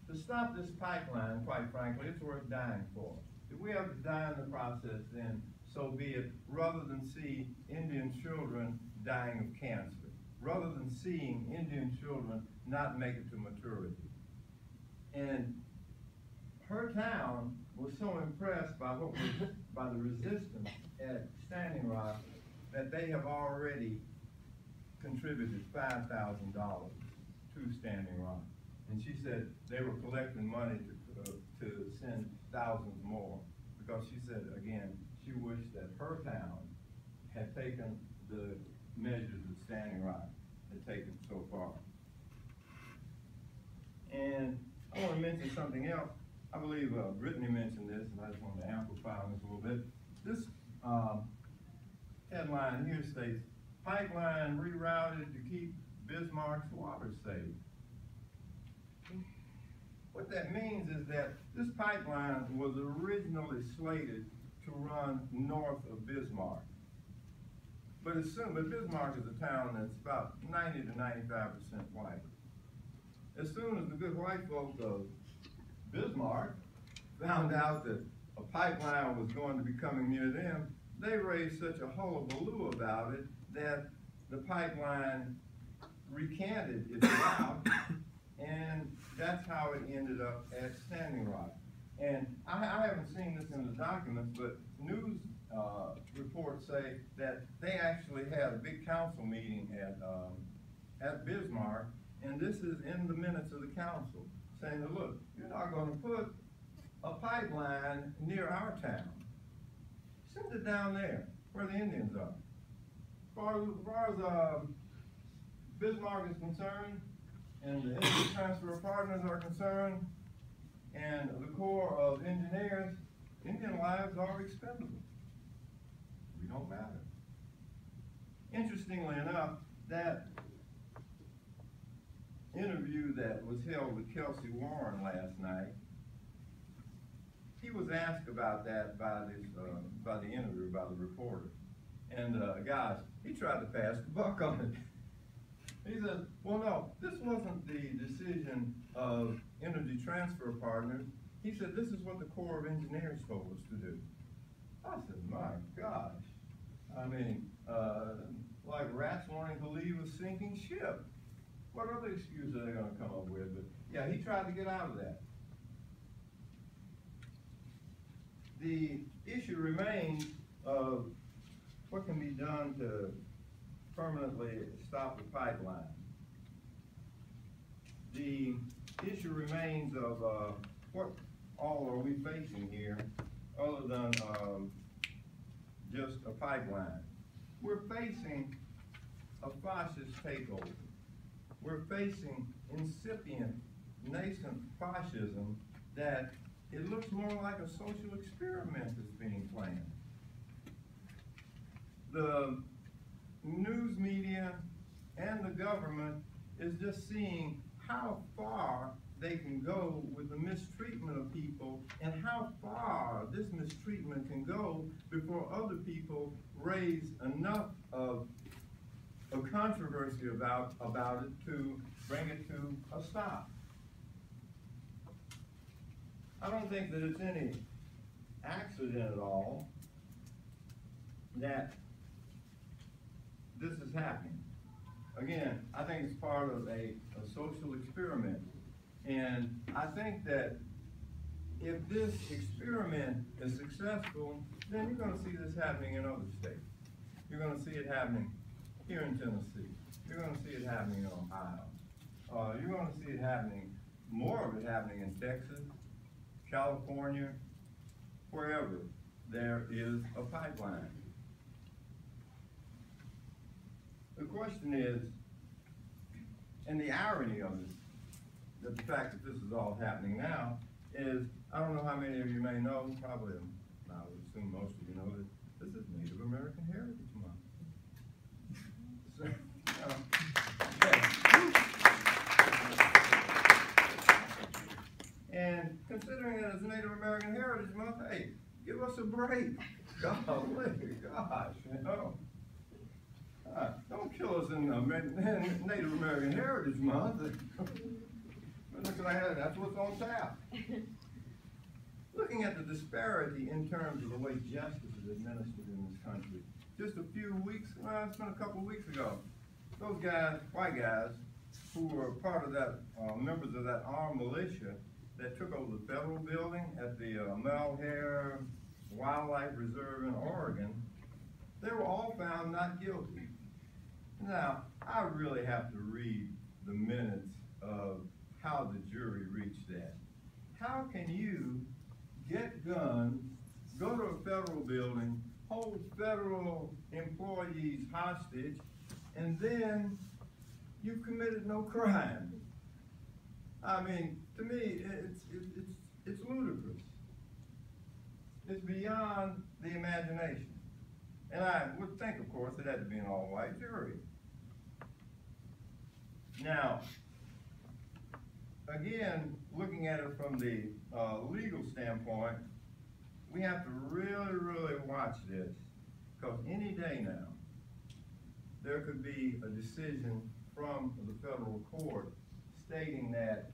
to stop this pipeline, quite frankly, it's worth dying for. If we have to die in the process, then so be it, rather than see Indian children dying of cancer, rather than seeing Indian children not make it to maturity. And her town was so impressed by the resistance at Standing Rock that they have already contributed $5,000 to Standing Rock. And she said they were collecting money to send thousands more, because she said, again, she wished that her town had taken the measures that Standing Rock had taken so far. And I want to mention something else. I believe Brittany mentioned this, and I just wanted to amplify on this a little bit. This headline here states, pipeline rerouted to keep Bismarck's water safe. What that means is that this pipeline was originally slated to run north of Bismarck. But Bismarck is a town that's about 90 to 95% white. As soon as the good white folk of Bismarck found out that a pipeline was going to be coming near them, they raised such a hullabaloo about it that the pipeline recanted its route, and that's how it ended up at Standing Rock. And I haven't seen this in the documents, but news reports say that they actually had a big council meeting at Bismarck, and this is in the minutes of the council, saying that, look, you're not going to put a pipeline near our town. Send it down there, where the Indians are. As far as Bismarck is concerned, and the Energy Transfer Partners are concerned, and the Corps of Engineers, Indian lives are expendable. We don't matter. Interestingly enough, that interview that was held with Kelsey Warren last night, he was asked about that by the interviewer, by the reporter. And guys, he tried to pass the buck on it. He said, well, no, this wasn't the decision of Energy Transfer Partners. He said, this is what the Corps of Engineers told us to do. I said, my gosh. I mean, like rats wanting to leave a sinking ship. What other excuse are they going to come up with? But yeah, he tried to get out of that. The issue remains of what can be done to permanently stop the pipeline. The issue remains of what all are we facing here other than just a pipeline. We're facing a fascist takeover. We're facing incipient, nascent fascism that it looks more like a social experiment that's being planned. The news media and the government is just seeing how far they can go with the mistreatment of people and how far this mistreatment can go before other people raise enough of a controversy about it to bring it to a stop. I don't think that it's any accident at all that this is happening. Again, I think it's part of a social experiment. And I think that if this experiment is successful, then you're going to see this happening in other states. You're going to see it happening here in Tennessee. You're going to see it happening in Ohio. You're going to see it happening, more of it happening in Texas, California, wherever there is a pipeline. The question is, and the irony of this, that the fact that this is all happening now is, I don't know how many of you may know, probably, I would assume most of you know that this is Native American Heritage Month. So, and considering that it's Native American Heritage Month, hey, give us a break. Golly, gosh, you know. Don't kill us in Native American Heritage Month. That's what's on tap. Looking at the disparity in terms of the way justice is administered in this country. Just a few weeks, well, it's been a couple of weeks ago, those guys, white guys, who were part of that, members of that armed militia that took over the federal building at the Malheur Wildlife Reserve in Oregon, they were all found not guilty. Now, I really have to read the minutes of how the jury reached that. How can you get guns, go to a federal building, hold federal employees hostage, and then you've committed no crime. I mean, to me, it's ludicrous. It's beyond the imagination. And I would think, of course, it had to be an all-white jury. Now, again, looking at it from the legal standpoint, we have to really, really watch this, because any day now, there could be a decision from the federal court stating that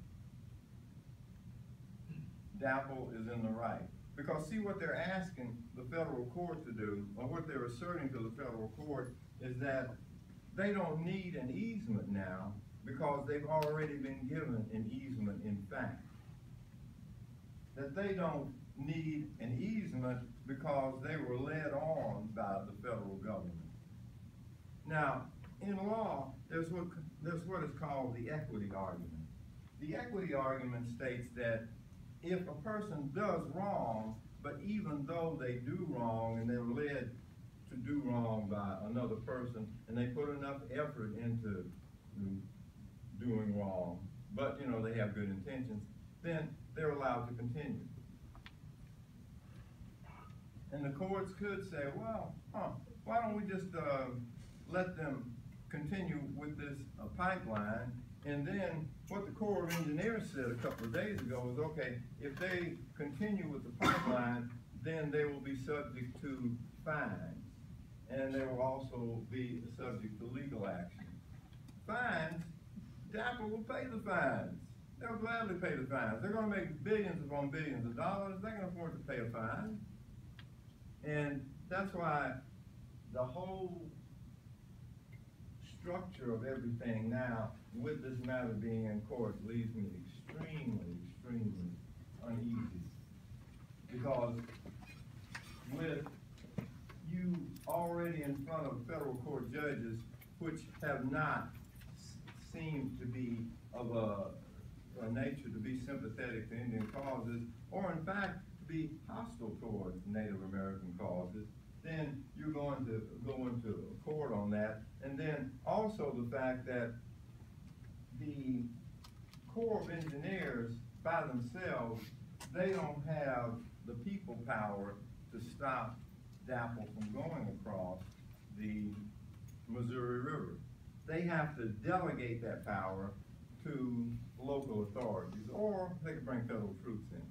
DAPL is in the right. Because see, what they're asking the federal court to do, or what they're asserting to the federal court, is that they don't need an easement now because they've already been given an easement in fact. That they don't need an easement because they were led on by the federal government. Now, in law, there's what is called the equity argument. The equity argument states that if a person does wrong, but even though they do wrong and they're led to do wrong by another person, and they put enough effort into doing wrong, but you know they have good intentions, then they're allowed to continue. And the courts could say, well, why don't we just let them continue with this pipeline? And then what the Corps of Engineers said a couple of days ago was, okay, if they continue with the pipeline, then they will be subject to fines. And they will also be subject to legal action. Fines, DAPL will pay the fines. They'll gladly pay the fines. They're going to make billions upon billions of dollars. They can afford to pay a fine. And that's why the whole structure of everything now, with this matter being in court, leaves me extremely, extremely uneasy. Because with you already in front of federal court judges, which have not seemed to be of a nature to be sympathetic to Indian causes, or in fact to be hostile toward Native American causes, then you're going to go into court on that. And then also the fact that the Corps of Engineers by themselves, they don't have the people power to stop DAPL from going across the Missouri River. They have to delegate that power to local authorities, or they could bring federal troops in.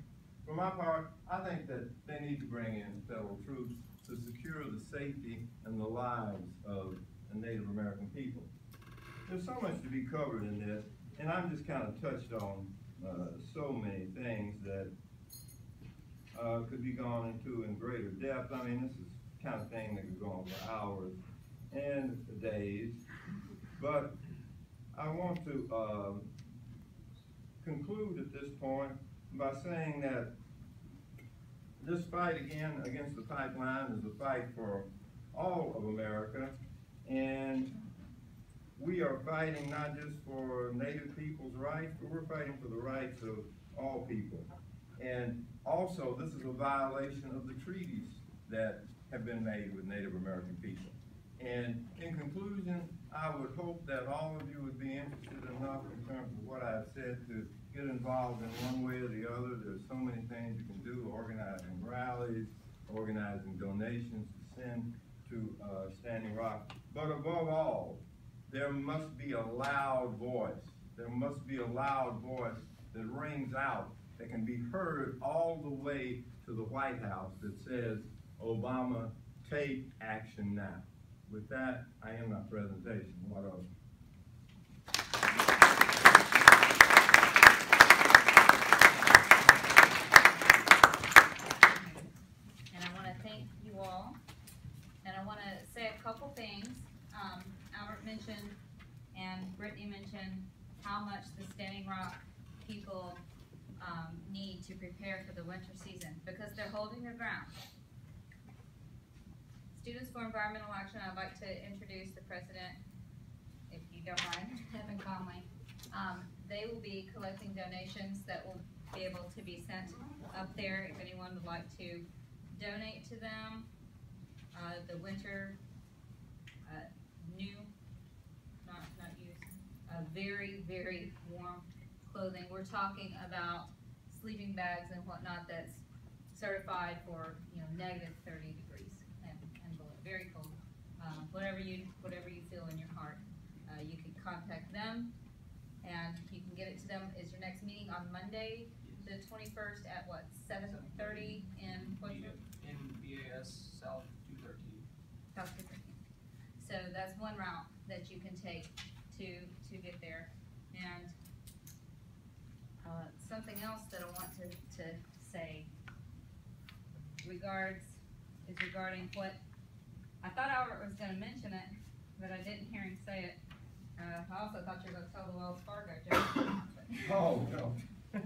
For my part, I think that they need to bring in federal troops to secure the safety and the lives of the Native American people. There's so much to be covered in this, and I'm just kind of touched on so many things that could be gone into in greater depth. I mean, this is the kind of thing that could go on for hours and days, but I want to conclude at this point by saying that this fight again against the pipeline is a fight for all of America, and we are fighting not just for Native people's rights, but we're fighting for the rights of all people. And also, this is a violation of the treaties that have been made with Native American people. And in conclusion, I would hope that all of you would be interested enough in terms of what I've said to get involved in one way or the other. There's so many things you can do, organizing rallies, organizing donations to send to Standing Rock. But above all, there must be a loud voice. There must be a loud voice that rings out, that can be heard all the way to the White House, that says, Obama, take action now. With that, I end my presentation. What else? And I want to thank you all. And I want to say a couple things. Albert mentioned and Brittany mentioned how much the Standing Rock people need to prepare for the winter season, because they're holding their ground. Students for Environmental Action, I'd like to introduce the president, if you don't mind, Evan Conley. They will be collecting donations that will be able to be sent up there if anyone would like to donate to them. The winter new very, very warm clothing. We're talking about sleeping bags and whatnot that's certified for, you know, negative 30 degrees and below. Very cold. Whatever you feel in your heart, you can contact them, and you can get it to them. Is your next meeting on Monday, the 21st at what, 7:30 in BAS South 213. South 213. So that's one route that you can take to get there. And something else that I want to say regarding what I thought Albert was going to mention it, but I didn't hear him say it. I also thought you were going to tell the Wells Fargo joke. Oh, no. But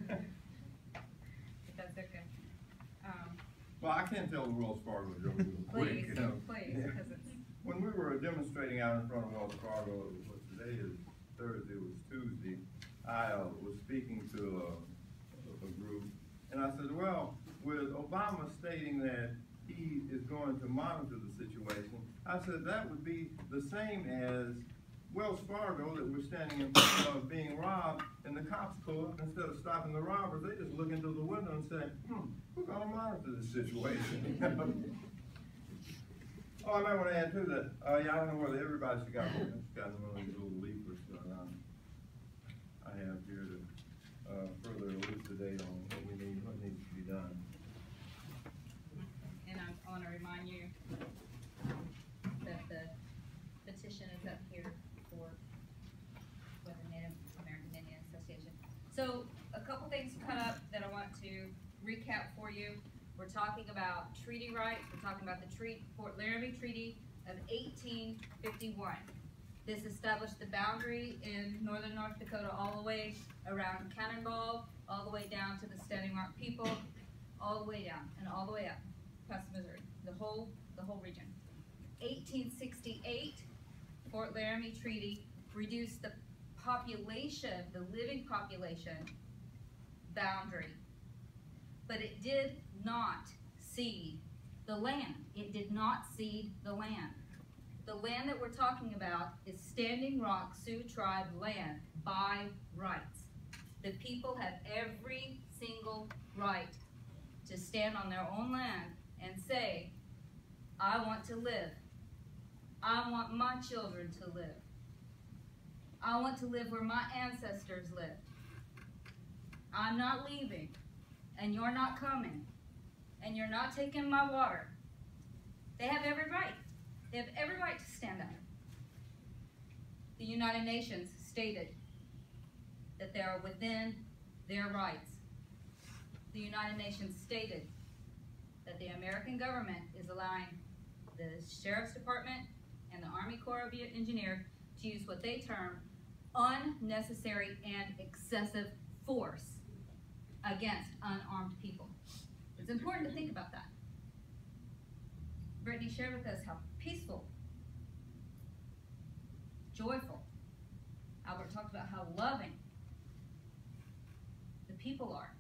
that's okay. Well, I can't tell the Wells Fargo joke real quick. Please, You know. please, Yeah. because it's When we were demonstrating out in front of Wells Fargo, today is Thursday, it was Tuesday, I was speaking to a group, and I said, well, with Obama stating that he is going to monitor the situation, I said that would be the same as Wells Fargo that we're standing in front of being robbed, and the cops pull up, instead of stopping the robbers, they just look into the window and say, we're going to monitor this situation. Oh, I might want to add too that, yeah, I don't know whether everybody's gotten one of these little leaflets that I have here to further elucidate on what needs to be done. And I want to remind you that the petition is up here for the Native American Indian Association. So a couple things come up that I want to recap for you. We're talking about treaty rights. We're talking about the Fort Laramie Treaty of 1851. This established the boundary in northern North Dakota all the way around Cannonball, all the way down to the Standing Rock people, all the way down and all the way up past Missouri, the whole region. 1868, Fort Laramie Treaty reduced the population, the living population boundary, but it did not cede the land. It did not cede the land. The land that we're talking about is Standing Rock Sioux Tribe land by rights. The people have every single right to stand on their own land and say, I want to live. I want my children to live. I want to live where my ancestors lived. I'm not leaving, and you're not coming, and you're not taking my water. They have every right. They have every right to stand up. The United Nations stated that they are within their rights. The United Nations stated that the American government is allowing the Sheriff's Department and the Army Corps of Engineers to use what they term unnecessary and excessive force against unarmed people. It's important to think about that. Brittany shared with us how peaceful, joyful. Albert talked about how loving the people are.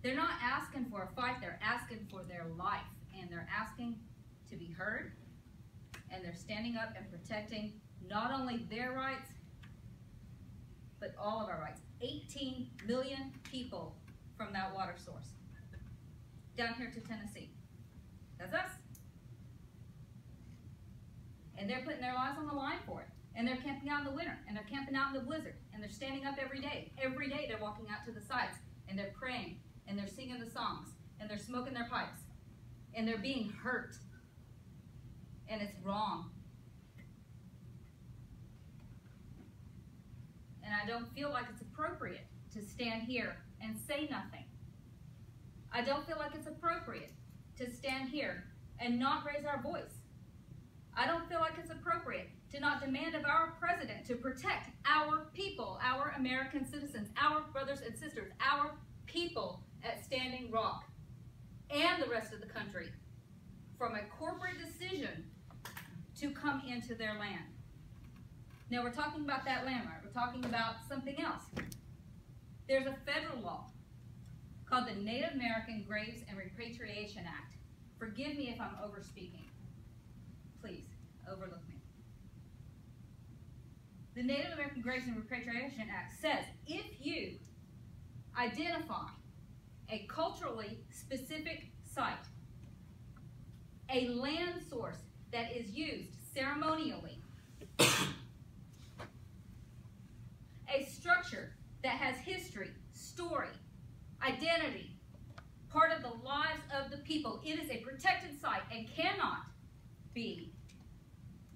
They're not asking for a fight, they're asking for their life, and they're asking to be heard, and they're standing up and protecting not only their rights, but all of our rights. 18 million people from that water source down here to Tennessee. That's us. And they're putting their lives on the line for it. And they're camping out in the winter, and they're camping out in the blizzard, and they're standing up every day. Every day they're walking out to the sites, and they're praying, and they're singing the songs, and they're smoking their pipes, and they're being hurt. And it's wrong. And I don't feel like it's appropriate to stand here and say nothing. I don't feel like it's appropriate to stand here and not raise our voice. I don't feel like it's appropriate to not demand of our president to protect our people, our American citizens, our brothers and sisters, our people at Standing Rock and the rest of the country from a corporate decision to come into their land. Now we're talking about that land, right? We're talking about something else. There's a federal law called the Native American Graves and Repatriation Act. Forgive me if I'm overspeaking. Please, overlook me. The Native American Graves and Repatriation Act says if you identify a culturally specific site, a land source that is used ceremonially, a structure that has history, story, identity, part of the lives of the people, it is a protected site and cannot be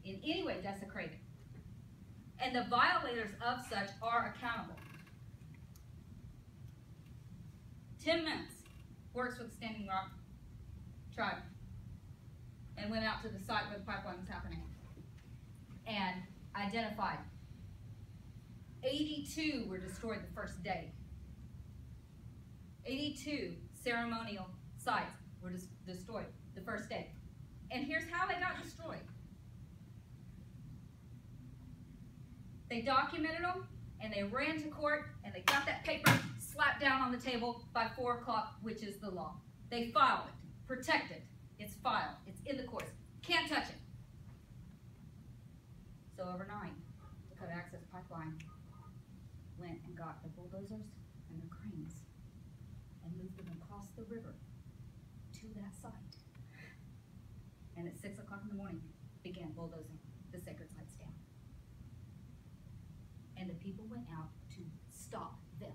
in any way desecrated. And the violators of such are accountable. Tim Mintz works with Standing Rock Tribe and went out to the site where the pipeline was happening and identified 82 were destroyed the first day. 82 ceremonial sites were destroyed the first day. And here's how they got destroyed. They documented them, and they ran to court, and they got that paper slapped down on the table by 4 o'clock, which is the law. They filed it, protect it. It's filed. It's in the courts. Can't touch it. So overnight, the Dakota Access Pipeline went and got the bulldozers and the cranes and moved them across the river to that site. And at 6 o'clock in the morning, began bulldozing the sacred sites down. And the people went out to stop them.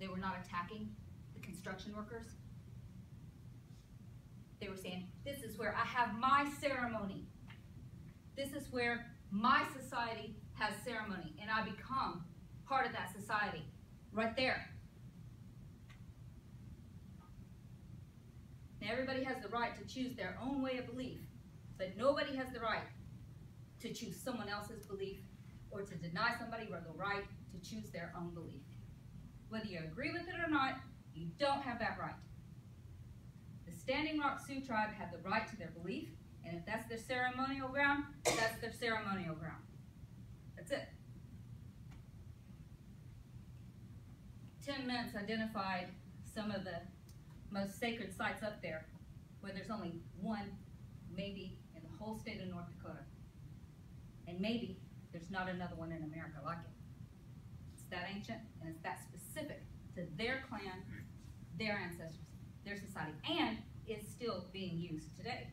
They were not attacking the construction workers. They were saying, this is where I have my ceremony. This is where my society has ceremony, and I become part of that society right there. Now, everybody has the right to choose their own way of belief, but nobody has the right to choose someone else's belief or to deny somebody the right to choose their own belief. Whether you agree with it or not, you don't have that right. The Standing Rock Sioux tribe had the right to their belief, and if that's their ceremonial ground, that's their ceremonial ground. That's it. Tim Mintz identified some of the most sacred sites up there where there's only one, maybe, in the whole state of North Dakota. And maybe there's not another one in America like it. It's that ancient and it's that specific to their clan, their ancestors, their society, and it's still being used today.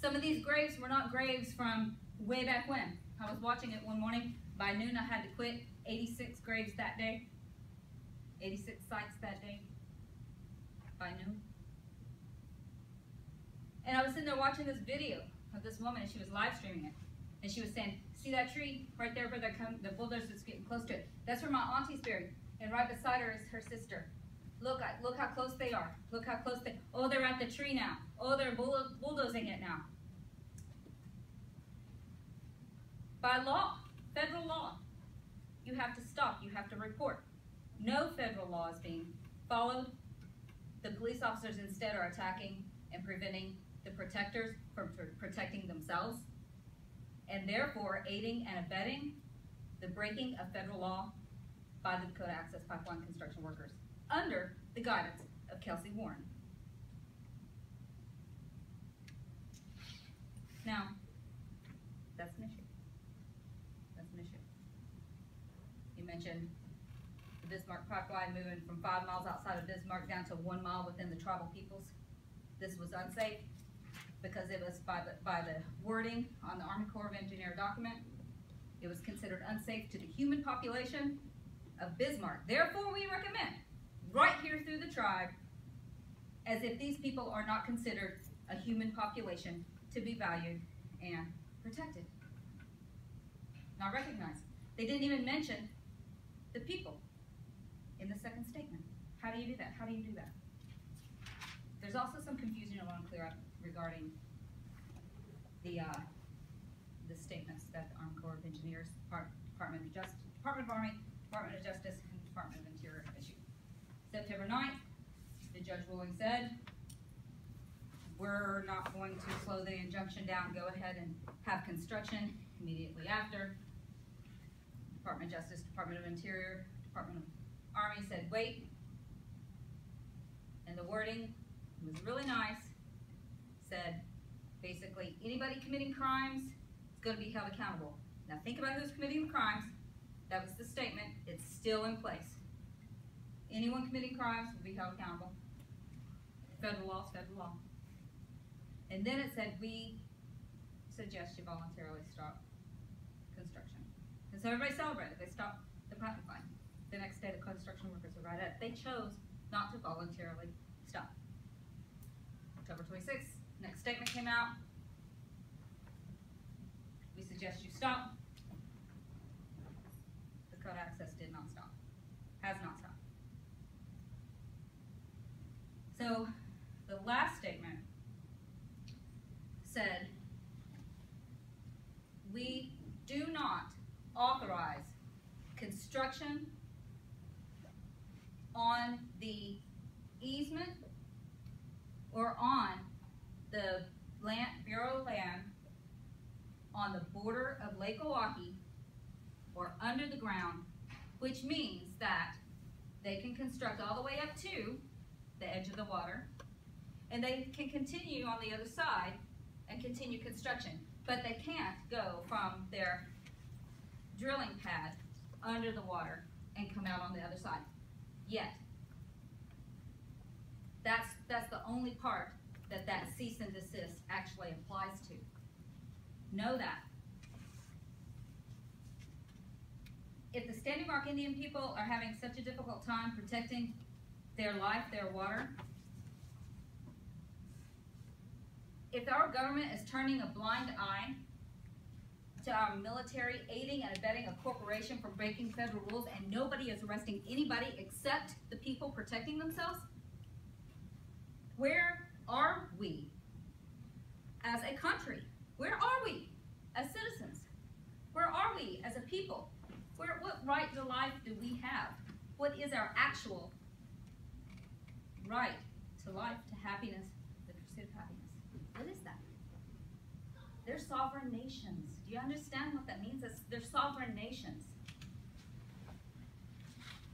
Some of these graves were not graves from way back when. I was watching it one morning. By noon, I had to quit. 86 graves that day. 86 sites that day. By noon. And I was sitting there watching this video of this woman, and she was live streaming it. And she was saying, see that tree right there where the bulldozer's getting close to it? That's where my auntie's buried. And right beside her is her sister. Look how close they are. Look how close they, oh, they're at the tree now. Oh, they're bulldozing it now. By law, federal law, you have to stop, you have to report. No federal law is being followed. The police officers instead are attacking and preventing the protectors from protecting themselves, and therefore aiding and abetting the breaking of federal law by the Dakota Access Pipeline construction workers under the guidance of Kelsey Warren. Now, that's an issue. That's an issue. You mentioned the Bismarck pipeline moving from 5 miles outside of Bismarck down to 1 mile within the tribal peoples. This was unsafe because it was by the wording on the Army Corps of Engineers document. It was considered unsafe to the human population of Bismarck. Therefore, we recommend right here through the tribe, as if these people are not considered a human population to be valued and protected. Not recognized. They didn't even mention the people in the second statement. How do you do that? How do you do that? There's also some confusion I want to clear up regarding the statements that the Army Corps of Engineers, Department of Army, Department of Justice, and Department of Interior issued. September 9th, the judge ruling said, we're not going to slow the injunction down, go ahead and have construction immediately after. Department of Justice, Department of Interior, Department of Army said, wait. And the wording was really nice, said, Basically, anybody committing crimes is going to be held accountable. Now think about who's committing the crimes. That was the statement. It's still in place. Anyone committing crimes will be held accountable. Federal law is federal law. And then it said, we suggest you voluntarily stop construction. And so everybody celebrated. They stopped the pipeline. The next day, the construction workers were right at it. They chose not to voluntarily stop. October 26th, next statement came out. We suggest you stop. The code access did not stop. Has not stopped. So the last statement said, we do not authorize construction on the easement or on the land, Bureau of Land on the border of Lake Oahe or under the ground, which means that they can construct all the way up to the edge of the water, and they can continue on the other side and continue construction, but they can't go from their drilling pad under the water and come out on the other side yet. That's the only part that cease and desist actually applies to. Know that. If the Standing Rock Indian people are having such a difficult time protecting their life, their water, if our government is turning a blind eye to our military aiding and abetting a corporation for breaking federal rules and nobody is arresting anybody except the people protecting themselves, where are we as a country? Where are we as citizens? Where are we as a people? What right to life do we have? What is our actual right to life, to happiness, the pursuit of happiness? What is that? They're sovereign nations. Do you understand what that means? They're sovereign nations.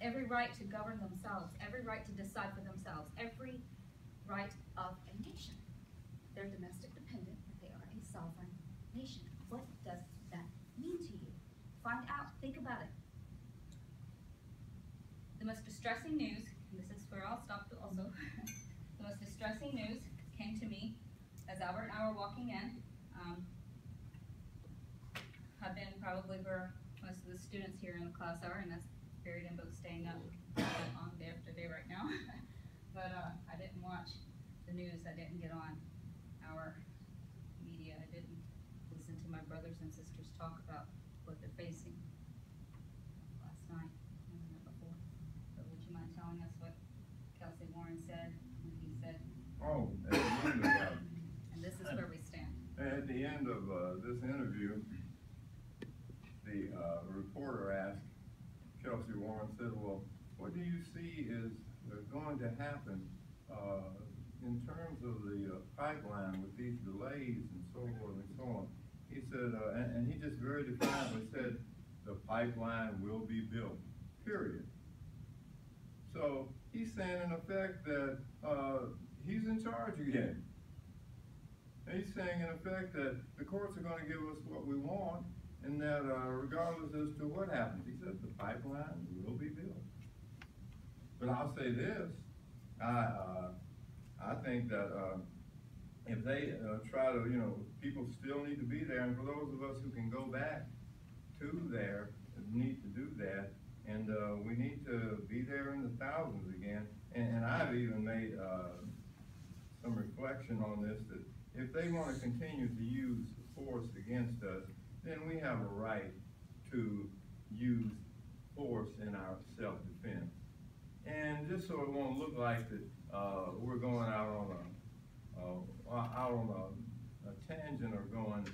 Every right to govern themselves, every right to decide for themselves, every right of a nation. They're domestic dependent, but they are a sovereign nation. What does that mean to you? Find out. Think about it. The most distressing news, and this is where I'll stop also, the most distressing news came to me as Albert and I were walking in. I've been probably for most of the students here in the class hour, and that's buried in both staying up on day after day right now. But I didn't watch the news. I didn't get on our media. I didn't listen to my brothers and sisters talk about what they're facing last night and the night before. But would you mind telling us what Kelsey Warren said when he said, Oh, at the end of and this is where we stand. At the end of this interview, the reporter asked Kelsey Warren, said, well, what do you see is going to happen in terms of the pipeline with these delays and so forth and so on? He said, and he just very defiantly said, the pipeline will be built, period. So he's saying in effect that he's in charge again. And he's saying in effect that the courts are going to give us what we want, and that regardless as to what happens, he said the pipeline will be built. But I'll say this, I think that if they try to, people still need to be there, and for those of us who can go back to there, need to do that, and we need to be there in the thousands again. And I've even made some reflection on this, that if they want to continue to use force against us, then we have a right to use force in our self-defense. And just so it won't look like that we're going out on a tangent or going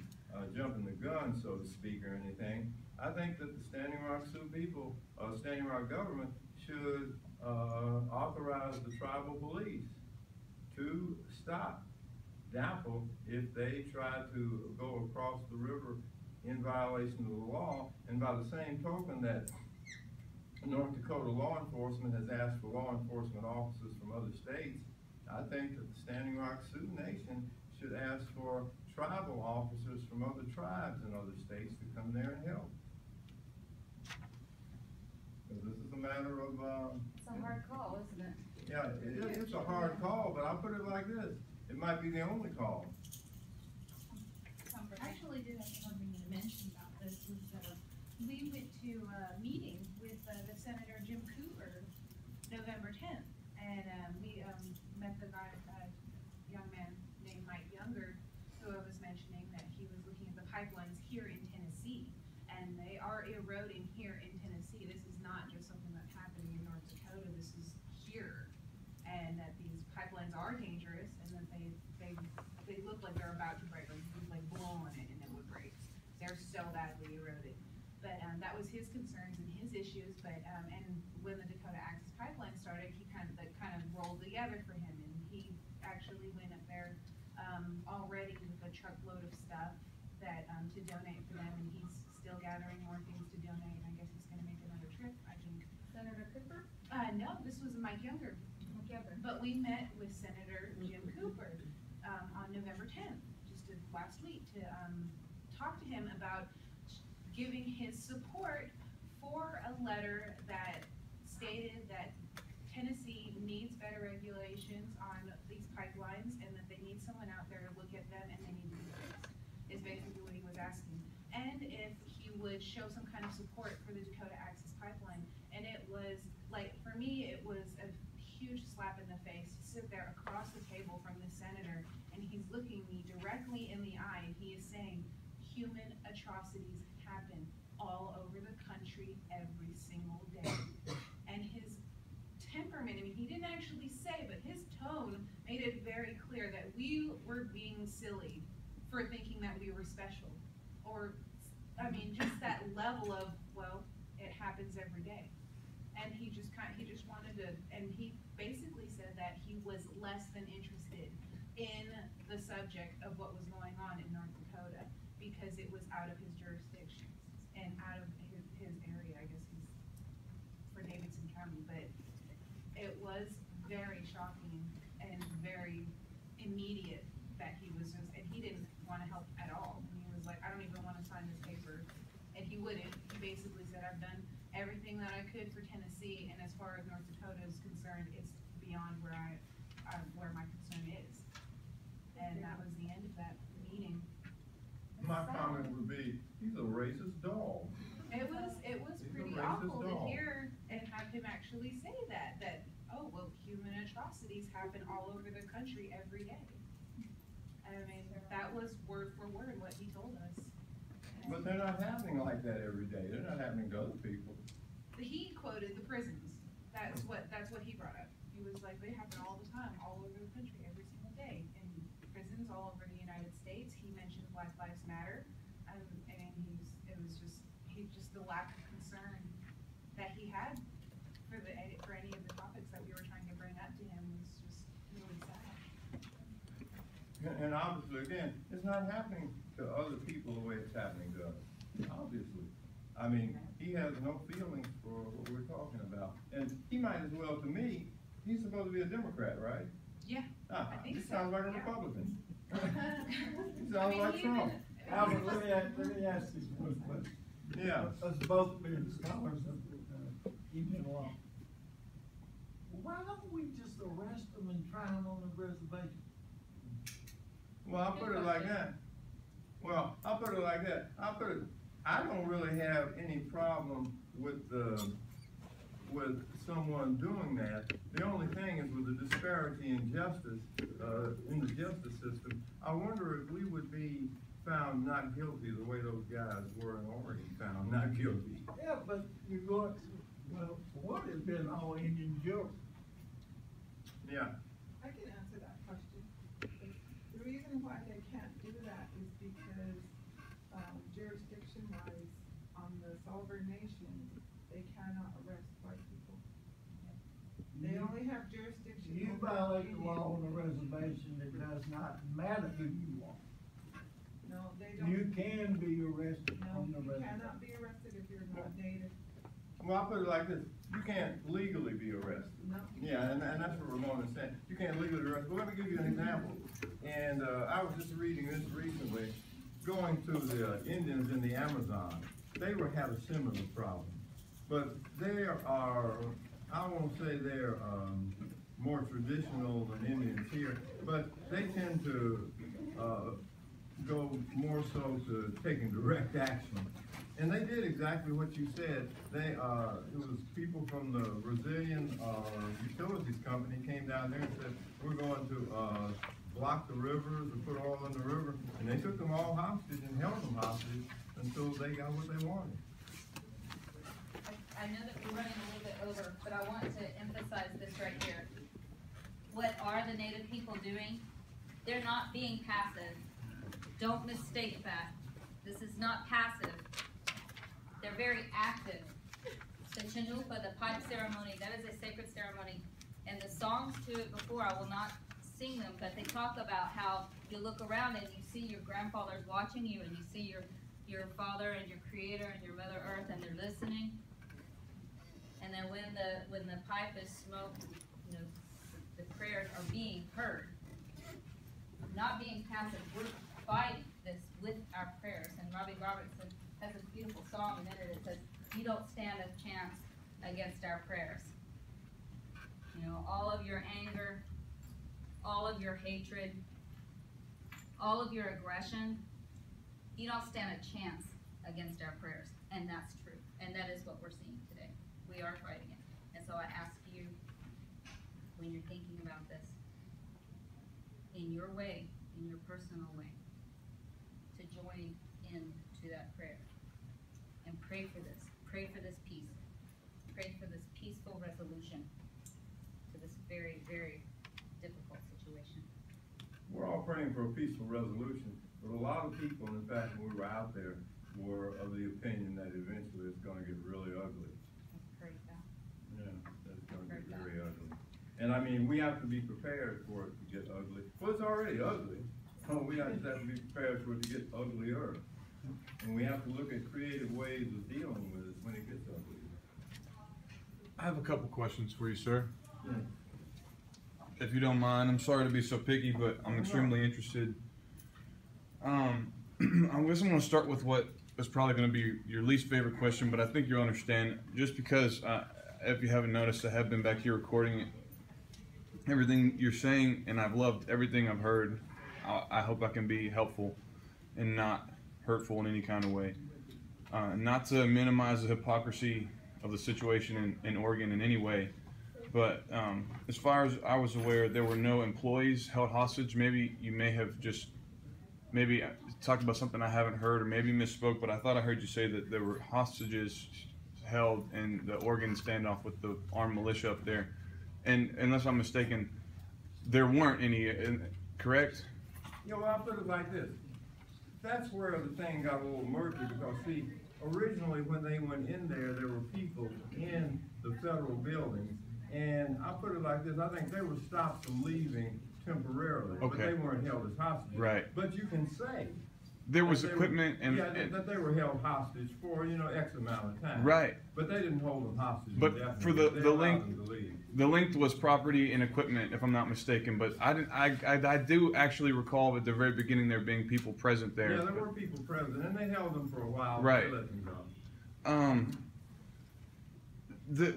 jumping the gun, so to speak, or anything, I think that the Standing Rock Sioux people, Standing Rock government, should authorize the tribal police to stop DAPL if they try to go across the river in violation of the law. And by the same token that North Dakota law enforcement has asked for law enforcement officers from other states, I think that the Standing Rock Sioux Nation should ask for tribal officers from other tribes in other states to come there and help. Because this is a matter of, It's a hard call, isn't it? yeah, it's a hard call, but I'll put it like this. It might be the only call. I actually did have something to mention about this. We went to a meeting with the Senator Jim Cooper November 10th, and we met the guy, young man named Mike Younger, who I was mentioning that he was looking at the pipelines here in Tennessee, and they are eroding here in Tennessee. This is not just something that's happening in North Dakota. This is here, and that these pipelines are dangerous, and that they look like they're about to break, like blow on it and it would break. They're so badly eroded. But that was his concerns and his issues. But and when the Dakota Access Pipeline started, he kind of rolled together for him, and he actually went up there already with a truckload of stuff that to donate for them, and he's still gathering more things to donate. I guess he's going to make another trip, I think. Senator Cooper? No, this was Mike Younger. Mike Younger. But we met with Senator Jim Cooper on November 10th, just last week, to talk to him about giving his support for a letter that stated that Tennessee needs better regulations on these pipelines, and that they need someone out there to look at them, and they need to be fixed, is basically what he was asking. And if he would show some kind of support for the Dakota Access Pipeline. And it was, like, for me, it was a huge slap in the face to sit there across the table from the senator, and he's looking me directly in the eye, and he is saying, human atrocities happen all over the country every single day. And his temperament, I mean, he didn't actually say, but his tone made it very clear that we were being silly for thinking that we were special. Or, I mean, just that level of, well, it happens every day. And he just wanted to, and he basically said that he was less than interested in the subject of what was going on in North Dakota, because it was out of his jurisdiction and out of his area. I guess he's for Davidson County, but it was very shocking and very immediate that he was just, and he didn't want to help at all. And he was like, I don't even want to sign this paper. And he wouldn't. He basically said, I've done everything that I could for Tennessee, and as far as North Dakota is concerned, it's beyond where where my concern is. And that was the end of that meeting. My comment would be, he's a racist dog. It was pretty awful to hear and have him actually say that, oh, well, human atrocities happen all over the country every day. I mean, that was word for word what he told us. But they're not happening like that every day. They're not happening to other people. He quoted the prisons. That's what he brought up. He was like, they happen all the time, all over the country, every single day, in prisons all over the United States. He mentioned Black Lives Matter, and it was just the lack of concern that he had for any of the topics that we were trying to bring up to him was just really sad. And obviously, again, it's not happening to other people the way it's happening to us. Obviously. I mean, he has no feelings for what we're talking about. And he might as well, to me, he's supposed to be a Democrat, right? Yeah, I think he so. sounds like a Yeah. Republican. He sounds like Trump. Albert, let me ask you one question. Yeah. Us both being scholars of Indian law. Why don't we just arrest them and try them on the reservation? Well, I'll put it like that. I don't really have any problem with someone doing that. The only thing is with the disparity in justice, in the justice system, I wonder if we would be found not guilty the way those guys were in Oregon found not guilty. Yeah, but you're going, well, what has been all Indian guilt? Yeah. I can answer that question. The reason why they can't do that is because jurisdiction-wise, on the sovereign nation, they cannot arrest white people. They only have jurisdiction. You over violate the law on the Indians. reservation, it does not matter who you are. No, they don't. You can be arrested No, on the you reservation. cannot be arrested if you're not native. Well, I'll put it like this. You can't legally be arrested. No. Yeah, and that's what Ramon is saying. You can't legally arrest. But let me give you an example. And I was just reading this recently, going to the Indians in the Amazon. They had a similar problem. But they are, I won't say they're more traditional than Indians here, but they tend to go more so to taking direct action. And they did exactly what you said. It was people from the Brazilian utilities company came down there and said, we're going to block the rivers and put oil in the river. And they took them all hostage and held them hostage until they got what they wanted. I know that we're running a little bit over, but I want to emphasize this right here. What are the Native people doing? They're not being passive. Don't mistake that. This is not passive. They're very active. The Chanupa, the pipe ceremony, that is a sacred ceremony. And the songs to it before, I will not sing them, but they talk about how you look around and you see your grandfathers watching you, and you see your father and your creator and your mother earth, and they're listening. And then when the pipe is smoked, you know, the prayers are being heard. Not being passive, we're fighting this with our prayers. And Robbie Robertson has a beautiful song in it that says, you don't stand a chance against our prayers. You know, all of your anger, all of your hatred, all of your aggression, you don't stand a chance against our prayers. And that's true. And that is what we're seeing today. We are fighting it. And so I ask you, when you're thinking about this, in your way, in your personal way, to join into that prayer and pray for this peace, pray for this peaceful resolution to this very, very difficult situation. We're all praying for a peaceful resolution, but a lot of people, in fact, when we were out there, were of the opinion that eventually it's going to get really ugly. Let's pray for that. Yeah, that's going to get very ugly. And I mean, we have to be prepared for it to get ugly. Well, it's already ugly. We just have to be prepared for it to get uglier. And we have to look at creative ways of dealing with it when it gets ugly. I have a couple questions for you, sir. Yeah. If you don't mind, I'm sorry to be so picky, but I'm extremely interested. I guess I'm going to start with what is probably going to be your least favorite question, but I think you'll understand. Just because, if you haven't noticed, I have been back here recording everything you're saying, and I've loved everything I've heard. I hope I can be helpful and not hurtful in any kind of way. Not to minimize the hypocrisy of the situation in Oregon in any way, but as far as I was aware, there were no employees held hostage. Maybe you may have just talked about something I haven't heard, or maybe misspoke, but I thought I heard you say that there were hostages held in the Oregon standoff with the armed militia up there. And unless I'm mistaken, there weren't any, correct? Yeah, well, I'll put it like this. That's where the thing got a little murky, because, see, originally when they went in there were people in the federal buildings. And I'll put it like this. I think they were stopped from leaving temporarily, but they weren't held as hostages. Right. But you can say there was equipment that they were held hostage for, you know, X amount of time. Right. But they didn't hold them hostage. But for the length was property and equipment, if I'm not mistaken. But I do actually recall at the very beginning there being people present there. Yeah, there were people present, and they held them for a while. Right. They let them go.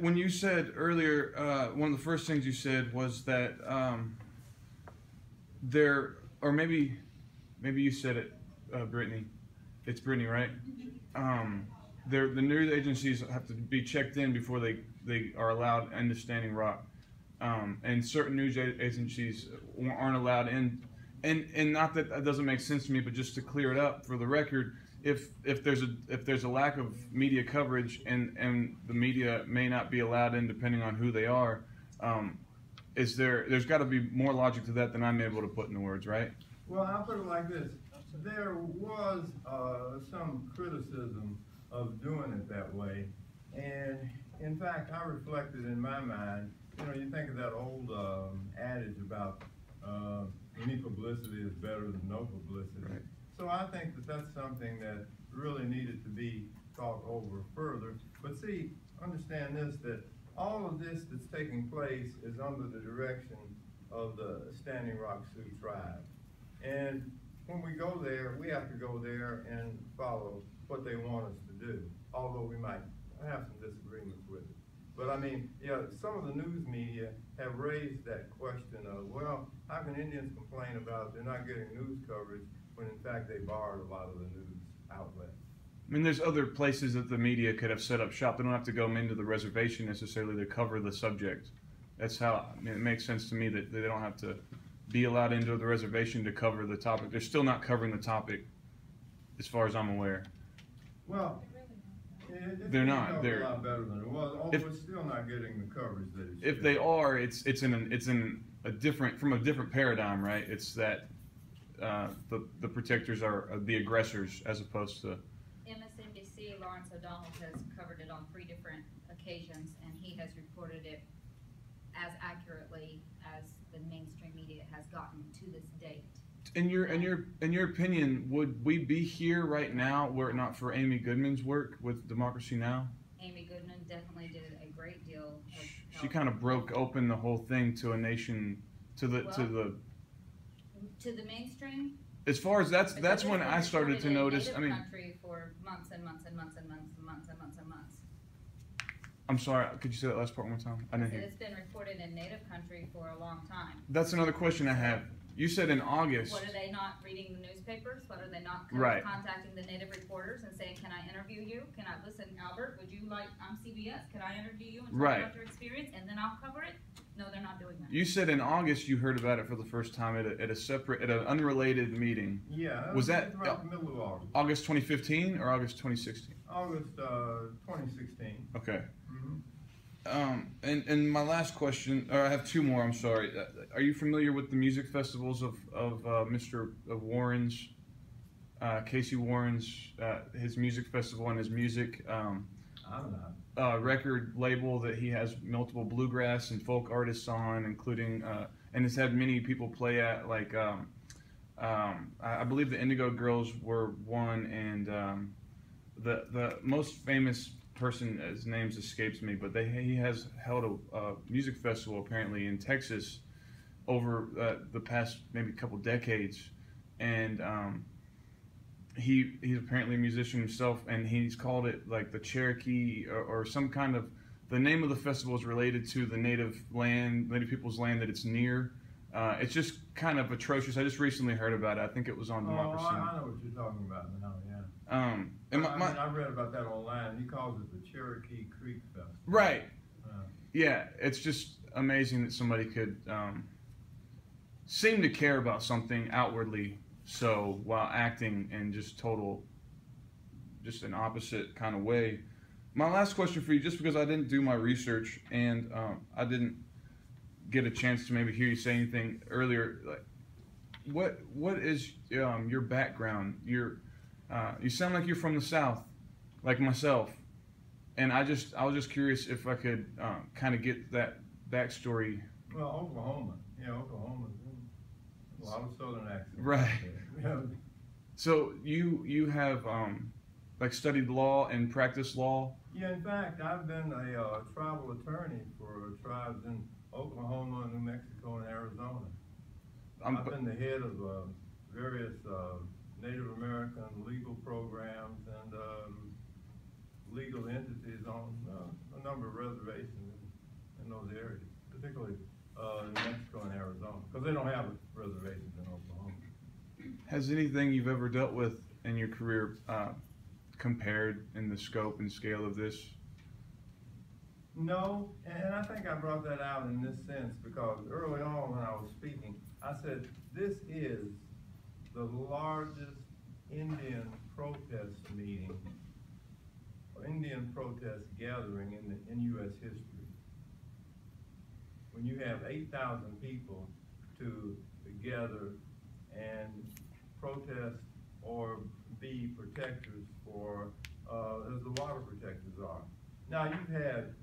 When you said earlier, one of the first things you said was that or maybe you said it, Brittany. It's Brittany, right? The news agencies have to be checked in before they are allowed into Standing Rock, and certain news agencies aren't allowed in. And not that doesn't make sense to me, but just to clear it up for the record, if there's a lack of media coverage and the media may not be allowed in depending on who they are, there's got to be more logic to that than I'm able to put into words, right? Well, I'll put it like this. There was some criticism of doing it that way, and in fact, I reflected in my mind, you know, you think of that old adage about any publicity is better than no publicity. Right. So I think that that's something that really needed to be thought over further. But see, understand this, that all of this that's taking place is under the direction of the Standing Rock Sioux tribe. And when we go there, we have to go there and follow what they want us to do, although we might have some disagreements with it. But I mean, yeah, some of the news media have raised that question of, well, how can Indians complain about they're not getting news coverage when in fact they borrowed a lot of the news outlets? I mean, there's other places that the media could have set up shop. They don't have to go into the reservation necessarily to cover the subject. That's how, I mean, it makes sense to me that they don't have to be allowed into the reservation to cover the topic. They're still not covering the topic, as far as I'm aware. Well, They're not. They're a lot better than it was. Although it's still not getting the coverage that it should. If they are, it's in a different, from a different paradigm, right? It's that the protectors are the aggressors as opposed to. MSNBC Lawrence O'Donnell has covered it on 3 different occasions, and he has reported it as accurately as the mainstream media has gotten to this date. In your opinion, would we be here right now were it not for Amy Goodman's work with Democracy Now? Amy Goodman definitely did a great deal of help. She kind of broke open the whole thing to a nation, to the mainstream. As far as that's when I started to notice. I mean, country for months and months and months and months and months and months and months. I'm sorry. Could you say that last part one more time? I didn't hear. It's been reported in Native country for a long time. That's another question I have. You said in August. What, are they not reading the newspapers? What, are they not right. contacting the Native reporters and saying, can I interview you? Can I listen, Albert? Would you like? I'm CBS. Can I interview you and talk right. about your experience, and then I'll cover it? No, they're not doing that. You said in August you heard about it for the first time at an unrelated meeting. Yeah. Was that around the middle of August? August 2015 or August 2016? August 2016. Okay. Mm-hmm. And my last question, or I have 2 more. I'm sorry. Are you familiar with the music festivals of Mr. Warren's, Casey Warren's, his music festival and his music? I'm not. Record label that he has multiple bluegrass and folk artists on, including and has had many people play at, like I believe the Indigo Girls were one, and the most famous person, his name escapes me, but he has held a music festival apparently in Texas over the past maybe couple decades, and he's apparently a musician himself, and he's called it like the Cherokee or some kind of, the name of the festival is related to the native people's land that it's near. It's just kind of atrocious. I just recently heard about it. I think it was on Democracy. I know what you're talking about now, yeah. I read about that online. He calls it the Cherokee Creek Festival. Right. Yeah, it's just amazing that somebody could seem to care about something outwardly so while acting in just an opposite kind of way. My last question for you, just because I didn't do my research and I didn't get a chance to maybe hear you say anything earlier, like, what is your background? You sound like you're from the South, like myself, and I was just curious if I could kind of get that backstory. Well, Oklahoma, yeah, Oklahoma's a lot of Southern accents. Right. So you have like studied law and practiced law? Yeah, in fact, I've been a tribal attorney for tribes in Oklahoma, New Mexico, and Arizona. I've been the head of various Native American legal programs and legal entities on a number of reservations in those areas, particularly New Mexico and Arizona, because they don't have reservations in Oklahoma. Has anything you've ever dealt with in your career compared in the scope and scale of this? No, and I think I brought that out in this sense because early on when I was speaking, I said this is the largest Indian protest meeting, or Indian protest gathering in U.S. history. When you have 8,000 people to gather and protest or be protectors for, as the water protectors are. Now you've had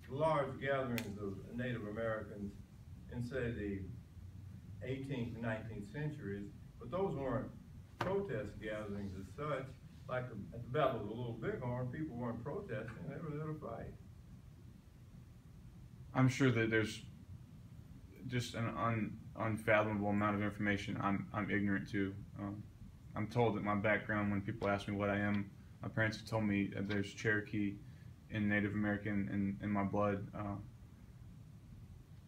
large gatherings of Native Americans in, say, the 18th and 19th centuries, but those weren't protest gatherings as such. Like at the Battle of the Little Bighorn, people weren't protesting, they were there to fight. I'm sure that there's just an unfathomable amount of information I'm ignorant to. I'm told that my background, when people ask me what I am, my parents have told me that there's Cherokee and Native American in my blood.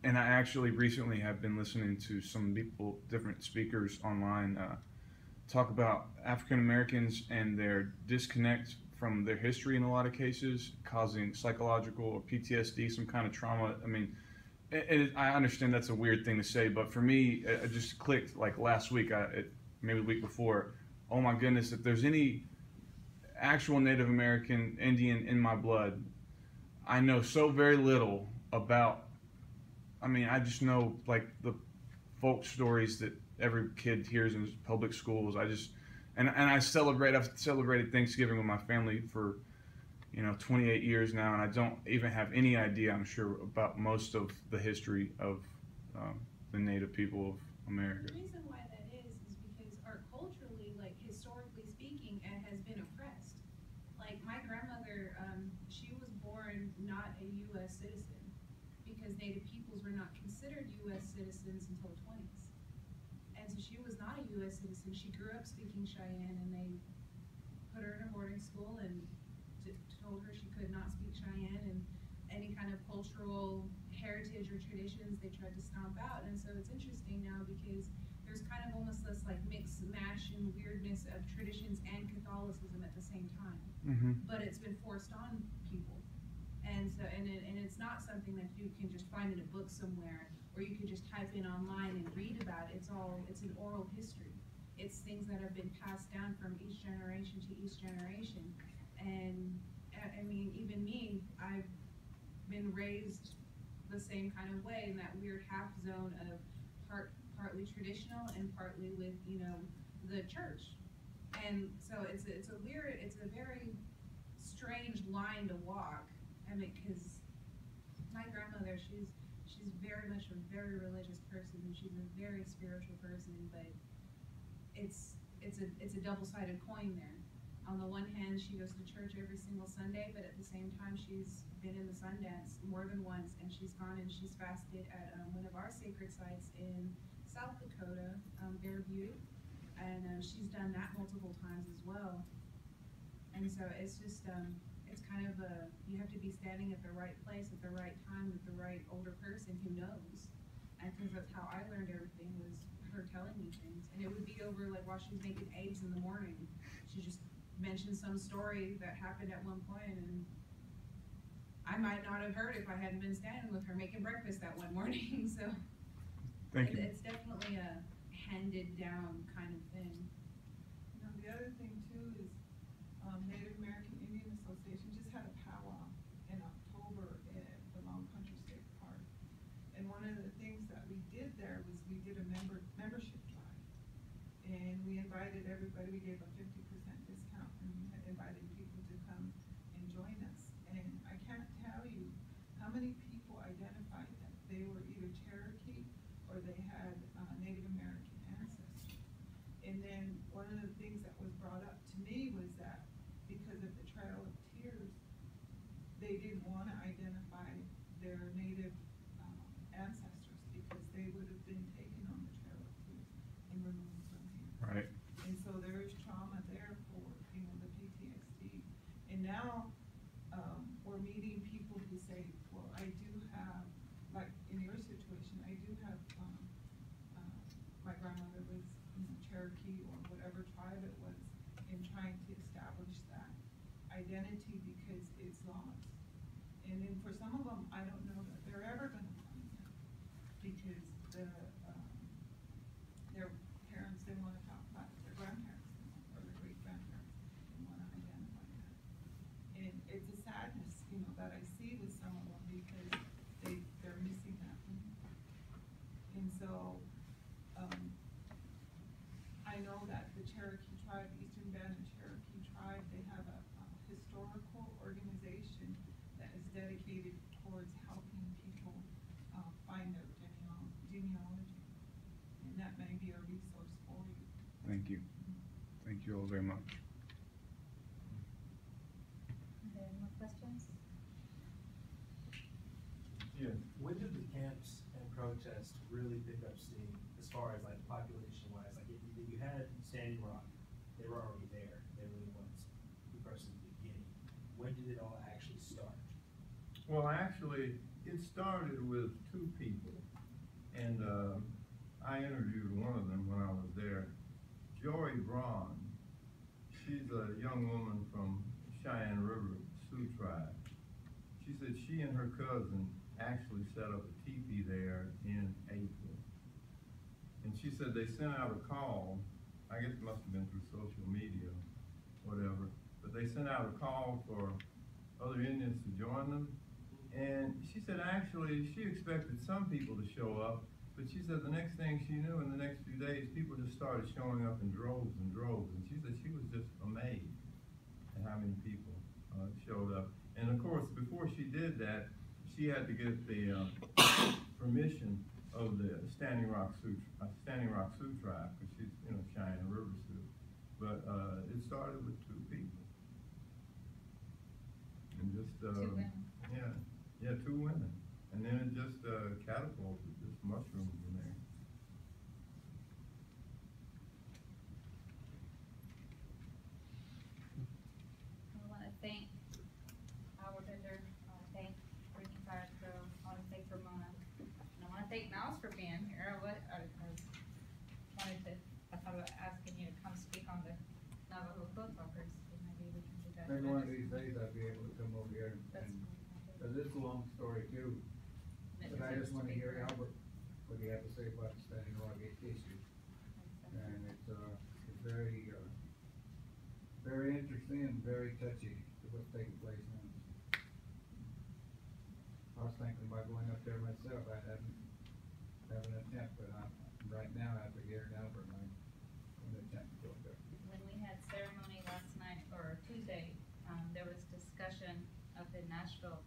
And I actually recently have been listening to some people, different speakers online, talk about African Americans and their disconnect from their history in a lot of cases, causing psychological or PTSD, some kind of trauma. I mean, I understand that's a weird thing to say, but for me, it just clicked like last week, maybe the week before. Oh my goodness, if there's any actual Native American Indian in my blood, I know so very little about. I mean, I just know like the folk stories that every kid hears in public schools. I've celebrated Thanksgiving with my family for 28 years now, and I don't even have any idea, I'm sure, about most of the history of the Native people of America. The reason why that is because our culturally, like historically speaking, it has been oppressed. Like my grandmother, she was born not a U.S. citizen because Native peoples were not considered U.S. citizens until the 20s. And so she was not a U.S. citizen. She grew up speaking Cheyenne, and they put her in a boarding school and told her she could not speak Cheyenne, and any kind of cultural heritage or traditions they tried to stomp out. And so it's interesting now because there's kind of almost this like mix mash and weirdness of traditions and Catholicism at the same time. Mm-hmm. But it's been forced on people. And so, and it's not something that you can just find in a book somewhere, or you can just type in online and read about it. It's an oral history. It's things that have been passed down from each generation to each generation. And I mean, even me, I've been raised the same kind of way in that weird half zone of partly traditional and partly with, the church. And so it's a very strange line to walk. I mean, because my grandmother, she's very much a very religious person, and she's a very spiritual person, but it's a double-sided coin there. On the one hand, she goes to church every single Sunday, but at the same time, she's been in the Sundance more than once, and she's gone and she's fasted at one of our sacred sites in South Dakota, Bear Butte, and she's done that multiple times as well. And so it's just, it's kind of you have to be standing at the right place at the right time with the right older person who knows. And because that's how I learned everything, was her telling me things. And it would be over like while she's making eggs in the morning. She just mentioned some story that happened at one point, and I might not have heard if I hadn't been standing with her making breakfast that one morning. So Thank you. it's definitely a handed down kind of thing. The other thing too is Native American Indian Association just had a powwow in October at the Long Country State Park. And one of the things that we did there was we did a membership drive. And we invited everybody, we gave a 50% discount, and we had invited people to come and join us. And I can't tell you how many people identified that they were either Cherokee or they had Native American ancestry. And then one of the things that was brought up to me was that because of the Trail of Tears, they didn't want to identify their Native ancestors because they would have been taken on the Trail of Tears and removed from here. Right. And so there is trauma there for, the PTSD. And now we're meeting people who say, well, I do have, like in your situation, I do have, my grandmother was Cherokee or whatever tribe it was, and trying to establish that identity because it's lost. And then for some of them, I don't know that they're ever going to find that because their parents didn't want to talk about it, their grandparents didn't want, or their great grandparents didn't want to identify that. And it's a sadness, that I see with some of them because they're missing that. And so I know that the Cherokee tribe, Eastern Band of Cherokee tribe, they have a historical organization that is dedicated towards helping people find their genealogy. And that may be a resource for you. Thank you. Thank you all very much. Are there any more questions? Yeah. When did the camps and protest really pick up steam as far as like population wise? Like if you had Standing Rock, they were already there. They were the ones who first at the beginning. When did it all actually start? Well, actually, it started with two people, and I interviewed one of them when I was there. Joy Braun. She's a young woman from Cheyenne River Sioux tribe. She said she and her cousin actually set up a teepee there in April. And she said they sent out a call, I guess it must have been through social media, whatever, but they sent out a call for other Indians to join them. And she said actually she expected some people to show up, but she said the next thing she knew, in the next few days, people just started showing up in droves and droves. And she said she was just amazed at how many people showed up. And of course, before she did that, she had to get the permission of the Standing Rock Sioux tribe, because she's, you know, Cheyenne River Sioux. But it started with two people. And just, Two women. yeah, two women. And then it just catapulted, just mushroomed from there. I want to thank our vendor, I want to thank Brittany Fire Crow, I want to thank Ramona, and I want to thank Mouse for being here. I thought about asking you to come speak on the Navajo Code Talkers, so maybe we can do that. Maybe one of these days I'll be able to come over here That's and, cause it's a long story too. But I just wanna hear Albert, what do you have to say about the Standing Rock issue? And it's very, very interesting and very touchy to what's taking place now. I was thinking about going up there myself. I haven't have an attempt, but right now after hearing Albert, I'm going to attempt to go up there. When we had ceremony last night, or Tuesday, there was discussion up in Nashville,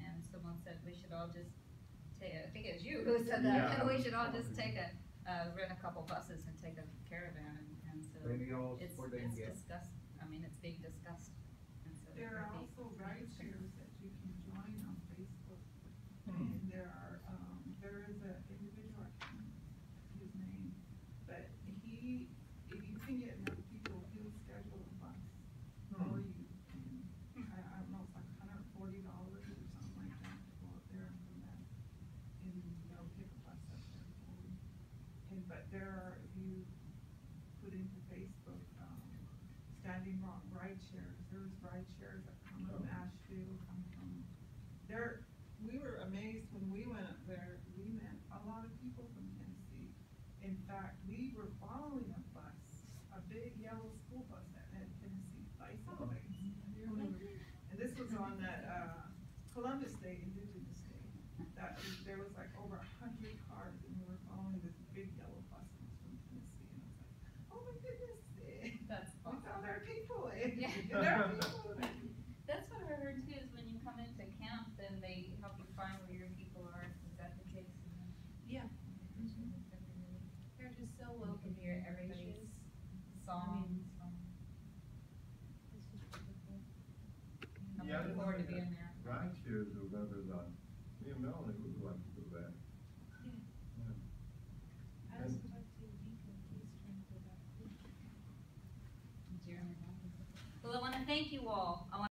and someone said we should all just take, I think it was you who said that, Yeah. we should all just take rent a couple buses and take a caravan, and so They need all it's support they can get. discussed, I mean, it's being discussed, and so. There are it'd be- also ride shares that you can join on Facebook. And there is an individual, I can't remember his name, but if you can get enough people, he'll schedule a bus for you. And I don't know, it's like $140 or something like that to go up there and from that, and they'll pick a bus up there for you. But there are, if you put into Facebook, Standing Rock ride shares, there's ride shares that come from Asheville, come from there. We were amazed when we went up there. We met a lot of people from Tennessee. In fact, we were following a bus, a big yellow school bus that had Tennessee license plates. And this was on that Columbus Day, Indigenous Day. There was like over 100 cars, and we were following this big yellow bus that was from Tennessee. And I was like, oh my goodness, That's we awesome. found our people. Yeah. There are people. That's what I heard too, is when you come into camp, then they help you find where your people are, is that the case? Yeah. They're just so You welcome. can hear everybody's songs. I'm Yeah, I looking didn't forward to know being that. there. Ride shares or whether me and Melanie would like to go back. I also talked to Deacon, he's trying to go back. Jeremy. Well, I want to thank you all. I want